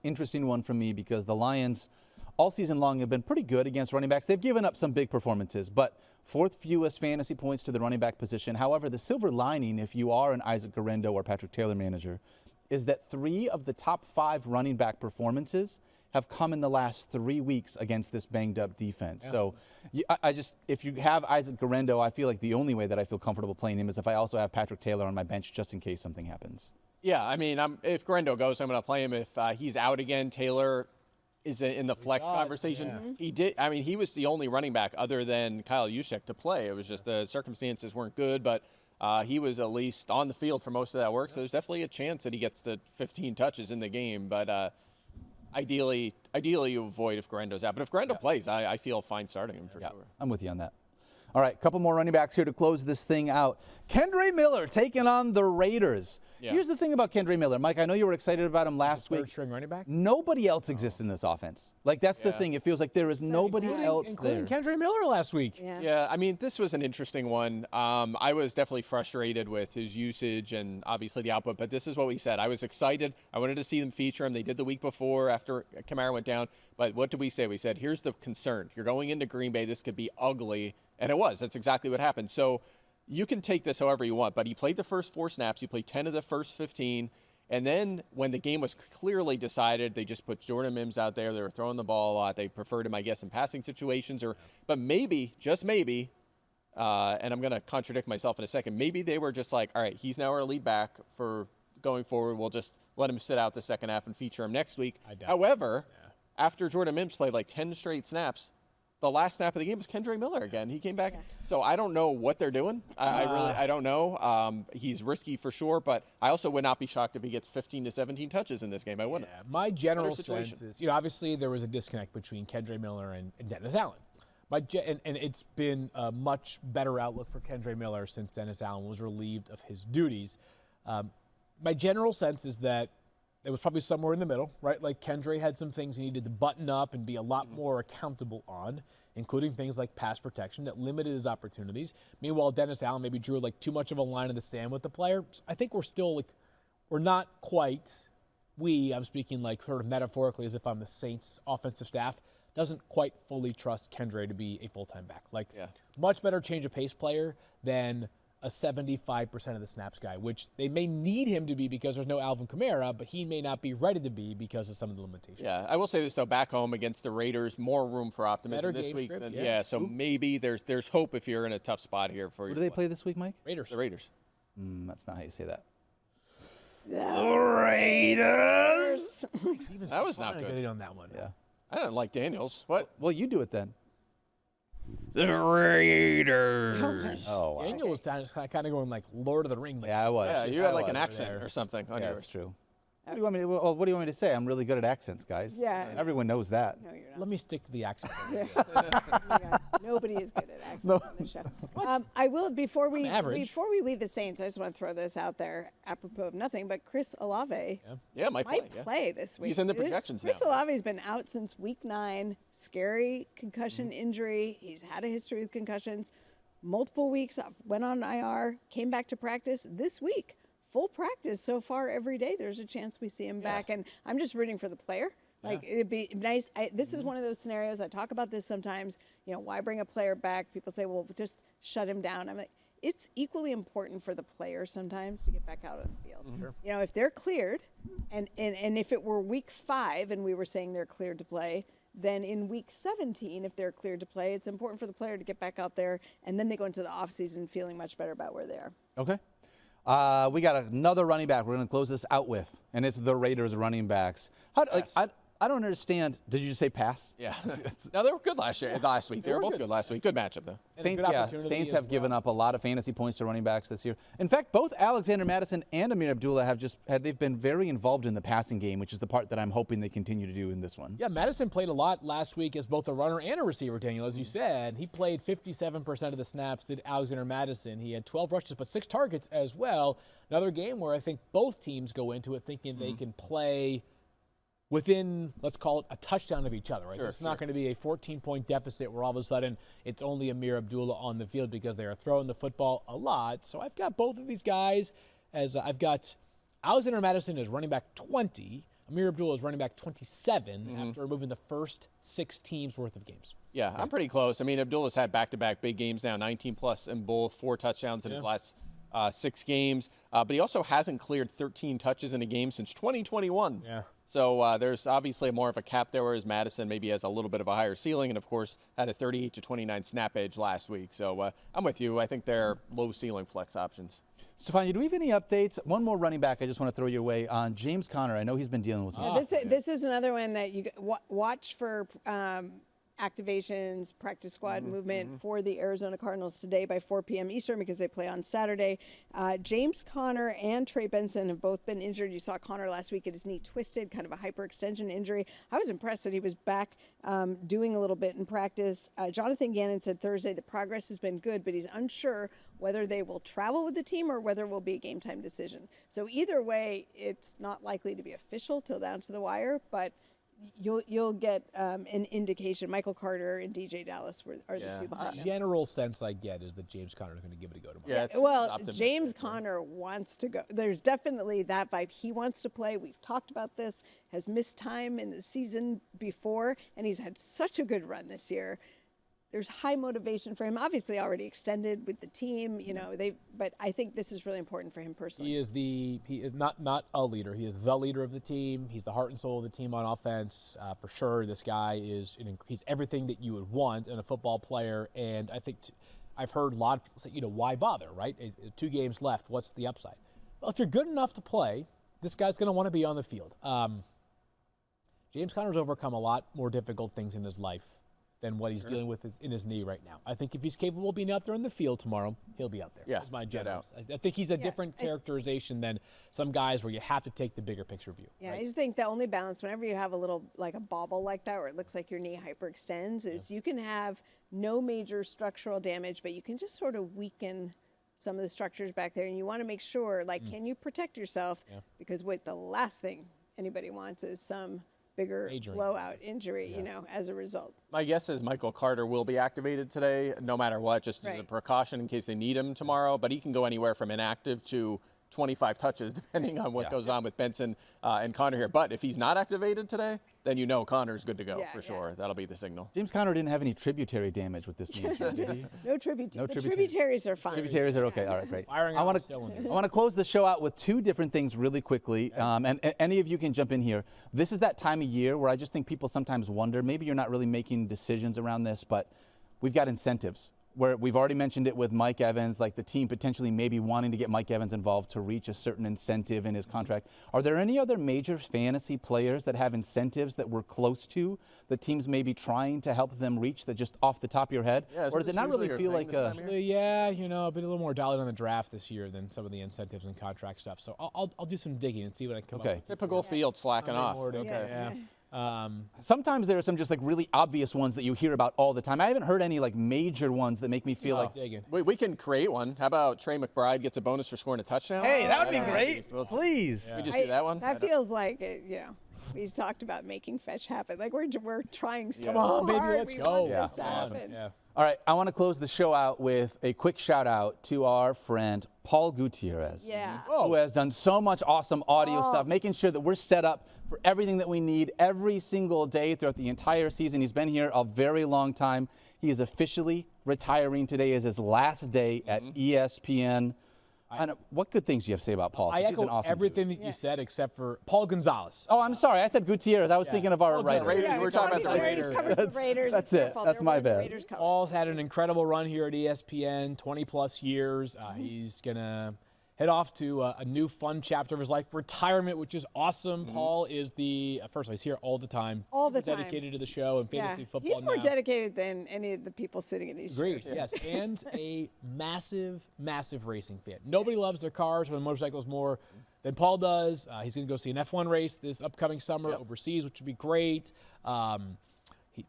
Speaker 2: interesting one for me because the Lions all season long have been pretty good against running backs. They've given up some big performances, but 4th fewest fantasy points to the running back position. However, the silver lining, if you are an Isaac Guerrero or Patrick Taylor manager, is that 3 of the top 5 running back performances have come in the last 3 weeks against this banged-up defense. Yeah. So if you have Isaac Guerrero, I feel like the only way that I feel comfortable playing him is if I also have Patrick Taylor on my bench just in case something happens.
Speaker 4: Yeah, I mean, if Guerrero goes, I'm going to play him. If he's out again, Taylor is in the flex conversation. Yeah. He was the only running back other than Kyle Juszczyk to play. It was just the circumstances weren't good, but he was at least on the field for most of that work. So there's definitely a chance that he gets the 15 touches in the game, but ideally you avoid if Guerendo's out. But if Guerrero plays, I feel fine starting him for sure.
Speaker 2: I'm with you on that. All right, a couple more running backs here to close this thing out. Kendre Miller taking on the Raiders. Yeah. Here's the thing about Kendre Miller. Mike, I know you were excited about him last week.
Speaker 5: Third-string running back?
Speaker 2: Nobody else exists in this offense. That's the thing. It feels like there is nobody else
Speaker 5: including
Speaker 2: there.
Speaker 5: Kendre Miller last week.
Speaker 4: Yeah, this was an interesting one. I was definitely frustrated with his usage and obviously the output, but this is what we said. I was excited. I wanted to see them feature him. They did the week before after Kamara went down. But what did we say? We said, here's the concern. You're going into Green Bay. This could be ugly. And it was. That's exactly what happened. So you can take this however you want. But he played the first 4 snaps. He played 10 of the first 15. And then when the game was clearly decided, they just put Jordan Mims out there. They were throwing the ball a lot. They preferred him, I guess, in passing situations. But maybe, just maybe, and I'm going to contradict myself in a second, maybe they were just like, all right, he's now our lead back for going forward. We'll just let him sit out the second half and feature him next week. However, after Jordan Mims played like 10 straight snaps, the last snap of the game was Kendra Miller again. He came back. Yeah. So I don't know what they're doing. I don't know. He's risky for sure, but I also would not be shocked if he gets 15 to 17 touches in this game. I wouldn't.
Speaker 5: Yeah, my general sense is, obviously there was a disconnect between Kendra Miller and Dennis Allen. And it's been a much better outlook for Kendra Miller since Dennis Allen was relieved of his duties. My general sense is that it was probably somewhere in the middle, right? Like Kendra had some things he needed to button up and be a lot more accountable on, including things like pass protection that limited his opportunities. Meanwhile, Dennis Allen maybe drew like too much of a line in the sand with the player. I think we're still we're not quite, I'm speaking like sort of metaphorically as if I'm the Saints offensive staff, doesn't quite fully trust Kendra to be a full-time back. Much better change of pace player than a 75% of the snaps guy, which they may need him to be because there's no Alvin Kamara, but he may not be ready to be because of some of the limitations.
Speaker 4: Yeah, I will say this, though, back home against the Raiders, more room for optimism
Speaker 5: better
Speaker 4: this week.
Speaker 5: Script,
Speaker 4: So maybe there's hope if you're in a tough spot here for you.
Speaker 2: Who do they play this week, Mike?
Speaker 5: Raiders.
Speaker 4: The Raiders.
Speaker 2: That's not how you say that.
Speaker 3: The
Speaker 2: Raiders.
Speaker 4: That was not good.
Speaker 5: On that one.
Speaker 2: Yeah.
Speaker 4: I don't like Daniels. What?
Speaker 2: Well, you do it then.
Speaker 4: The Raiders.
Speaker 2: Oh, wow.
Speaker 5: Daniel was kind of going like Lord of the Ring.
Speaker 2: Yeah, I was.
Speaker 4: Yeah, you
Speaker 2: I
Speaker 4: had like
Speaker 2: was.
Speaker 4: an accent or something on
Speaker 2: Yeah,
Speaker 4: yours.
Speaker 2: that's true. What do you want me to? Well, what do you want me to say? I'm really good at accents, guys.
Speaker 3: Yeah.
Speaker 2: Everyone knows that.
Speaker 3: No, you're not.
Speaker 5: Let me stick to the accent.
Speaker 3: Yeah, nobody is good at accents on this show. I will before we leave the Saints. I just want to throw this out there, apropos of nothing. But Chris Olave
Speaker 4: might
Speaker 3: play this week.
Speaker 4: He's in the projections
Speaker 3: Chris
Speaker 4: now.
Speaker 3: Olave's been out since week 9. Scary concussion injury. He's had a history with concussions. Multiple weeks went on IR. Came back to practice this week. Full practice so far every day. There's a chance we see him back, and I'm just rooting for the player. It'd be nice. This is one of those scenarios. I talk about this sometimes. Why bring a player back? People say, well, just shut him down. I'm like, it's equally important for the player sometimes to get back out on the field.
Speaker 5: Sure.
Speaker 3: If they're cleared, and if it were week 5 and we were saying they're cleared to play, then in week 17, if they're cleared to play, it's important for the player to get back out there, and then they go into the offseason feeling much better about where they are.
Speaker 2: Okay. We got another running back we're going to close this out with, and it's the Raiders running backs. I don't understand. Did you just say pass?
Speaker 4: Yeah. No, they were good last week. They were both good last week. Good matchup, though.
Speaker 2: Saints have given up a lot of fantasy points to running backs this year. In fact, both Alexander Madison and Amir Abdullah they've been very involved in the passing game, which is the part that I'm hoping they continue to do in this one.
Speaker 5: Yeah, Madison played a lot last week as both a runner and a receiver, Daniel, as you said. He played 57% of the snaps, did Alexander Madison. He had 12 rushes, but 6 targets as well. Another game where I think both teams go into it thinking they can play within, let's call it, a touchdown of each other, right? It's not going to be a 14-point deficit where all of a sudden it's only Amir Abdullah on the field because they are throwing the football a lot. So I've got both of these guys as I've got Alexander Madison as running back 20. Amir Abdullah is running back 27 after removing the first 6 teams' worth of games.
Speaker 4: Yeah, I'm pretty close. I mean, Abdullah's had back-to-back big games now, 19-plus in both, 4 touchdowns in his last 6 games. But he also hasn't cleared 13 touches in a game since 2021.
Speaker 5: Yeah.
Speaker 4: So there's obviously more of a cap there, whereas Madison maybe has a little bit of a higher ceiling and, of course, had a 38 to 29 snap edge last week. So I'm with you. I think they're low ceiling flex options.
Speaker 2: Stephania, do we have any updates? One more running back I just want to throw your way on James Conner. I know he's been dealing with some
Speaker 3: This is another one that you watch for activations, practice squad movement for the Arizona Cardinals today by 4 p.m. Eastern because they play on Saturday. James Conner and Trey Benson have both been injured. You saw Conner last week get his knee twisted, kind of a hyperextension injury. I was impressed that he was back doing a little bit in practice. Jonathan Gannon said Thursday the progress has been good, but he's unsure whether they will travel with the team or whether it will be a game time decision. So either way, it's not likely to be official till down to the wire, but you'll get an indication. Michael Carter and DJ Dallas are the two behind them.
Speaker 5: General sense I get is that James Conner is going to give it a go tomorrow.
Speaker 4: Yeah,
Speaker 3: well, James Conner wants to go. There's definitely that vibe. He wants to play. We've talked about this. Has missed time in the season before, and he's had such a good run this year. there's high motivation for him. Obviously, already extended with the team. But I think this is really important for him personally.
Speaker 5: He is not a leader. He is the leader of the team. He's the heart and soul of the team on offense. For sure, this guy he's everything that you would want in a football player. And I think I've heard a lot of people say, why bother, right? 2 games left. What's the upside? Well, if you're good enough to play, this guy's going to want to be on the field. James Conner's overcome a lot more difficult things in his life than what he's dealing with in his knee right now. I think if he's capable of being out there on the field tomorrow, he'll be out there.
Speaker 4: Yeah,
Speaker 5: is my general. I think he's a different characterization than some guys where you have to take the bigger picture view.
Speaker 3: Yeah,
Speaker 5: right?
Speaker 3: I just think the only balance whenever you have a little, like a bobble like that, where it looks like your knee hyperextends, is you can have no major structural damage, but you can just sort of weaken some of the structures back there. And you want to make sure, can you protect yourself? Yeah. Because the last thing anybody wants is some bigger blowout injury, as a result.
Speaker 4: My guess is Michael Carter will be activated today, no matter what, just as a precaution in case they need him tomorrow. But he can go anywhere from inactive to 25 touches, depending on what goes on with Benson and Connor here. But if he's not activated today, then Connor's good to go for sure. That'll be the signal.
Speaker 2: James Conner didn't have any tributary damage with this knee injury, did he?
Speaker 3: No tributaries are fine.
Speaker 2: Tributaries are okay. All right, great.
Speaker 5: I want
Speaker 2: to close the show out with 2 different things really quickly, and any of you can jump in here. This is that time of year where I just think people sometimes wonder, maybe you're not really making decisions around this, but we've got incentives. Where we've already mentioned it with Mike Evans, like the team potentially maybe wanting to get Mike Evans involved to reach a certain incentive in his contract. Are there any other major fantasy players that have incentives that we're close to, the teams may be trying to help them reach, that just off the top of your head?
Speaker 4: Yeah,
Speaker 2: or does it not really feel like
Speaker 5: I've been a little more dialed on the draft this year than some of the incentives and contract stuff. So I'll do some digging and see what I can come up with.
Speaker 4: Typical field slacking off.
Speaker 2: Sometimes there are some just really obvious ones that you hear about all the time. I haven't heard any major ones that make me feel like
Speaker 4: we can create one. How about Trey McBride gets a bonus for scoring a touchdown?
Speaker 2: Hey, that would be great. Please.
Speaker 4: We just do that one.
Speaker 3: That feels like he's talked about making fetch happen. We're trying so hard.
Speaker 5: Baby, let's go.
Speaker 3: Want this to happen.
Speaker 2: All right, I want to close the show out with a quick shout out to our friend Paul Gutierrez, who has done so much awesome audio stuff, making sure that we're set up for everything that we need every single day throughout the entire season. He's been here a very long time. He is officially retiring. Today is his last day at ESPN. What good things do you have to say about Paul?
Speaker 5: I echo everything that you said except for Paul Gonzalez.
Speaker 2: Oh, I'm sorry. I said Gutierrez. I was thinking of our writer.
Speaker 4: Raiders. We're talking about the
Speaker 3: Raiders.
Speaker 2: That's it. That's my bad.
Speaker 5: Paul's had an incredible run here at ESPN, 20-plus years. He's going to head off to a new fun chapter of his life, retirement, which is awesome. Paul is first of all, he's here all the time. Dedicated to the show and fantasy football.
Speaker 3: He's more dedicated than any of the people sitting in these chairs.
Speaker 5: Yes, and a massive, massive racing fan. Nobody loves their cars or motorcycles more than Paul does. He's going to go see an F1 race this upcoming summer overseas, which would be great.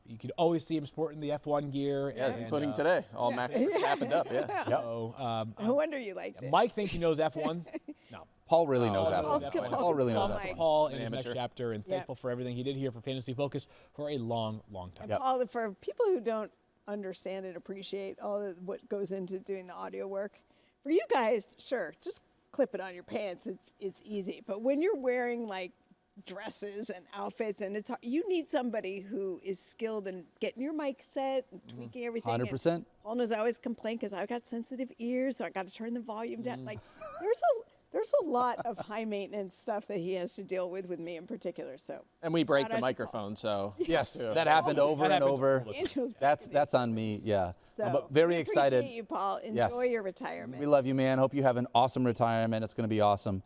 Speaker 5: You could always see him sporting the F1 gear.
Speaker 4: Including today. All Max happened up,
Speaker 5: So,
Speaker 3: no wonder you liked it.
Speaker 5: Mike thinks he knows F1. No.
Speaker 2: Paul really knows F1.
Speaker 3: Paul
Speaker 2: really knows F1.
Speaker 5: Paul in his next chapter, and thankful for everything he did here for Fantasy Focus for a long, long time.
Speaker 3: Paul, for people who don't understand and appreciate what goes into doing the audio work, for you guys, sure, just clip it on your pants. It's easy. But when you're wearing dresses and outfits, and you need somebody who is skilled in getting your mic set and tweaking everything.
Speaker 2: 100%.
Speaker 3: Paul knows I always complain because I've got sensitive ears, so I got to turn the volume down. There's a lot of high maintenance stuff that he has to deal with me in particular. So.
Speaker 4: And we break the microphone, so.
Speaker 2: Yes, that happened over and over. That's on me. Yeah.
Speaker 3: So
Speaker 2: I'm very excited.
Speaker 3: Appreciate you, Paul. Enjoy your retirement.
Speaker 2: We love you, man. Hope you have an awesome retirement. It's going to be awesome.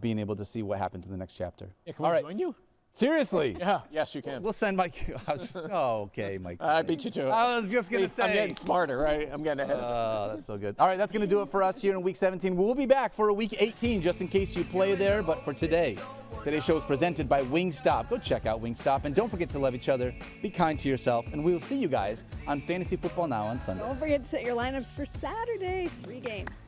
Speaker 2: Being able to see what happens in the next chapter.
Speaker 5: Yeah, can we join you?
Speaker 2: Seriously?
Speaker 4: Yeah. Yes, you can.
Speaker 2: We'll send Mike. Okay, Mike.
Speaker 4: I beat you to it.
Speaker 2: I was just going to say.
Speaker 4: I'm getting smarter, right? I'm getting ahead of it.
Speaker 2: Oh, that's so good. All right, that's going to do it for us here in Week 17. We'll be back for a Week 18 just in case you play there. But for today's show is presented by Wingstop. Go check out Wingstop. And don't forget to love each other. Be kind to yourself. And we will see you guys on Fantasy Football Now on Sunday.
Speaker 3: Don't forget to set your lineups for Saturday. 3 games.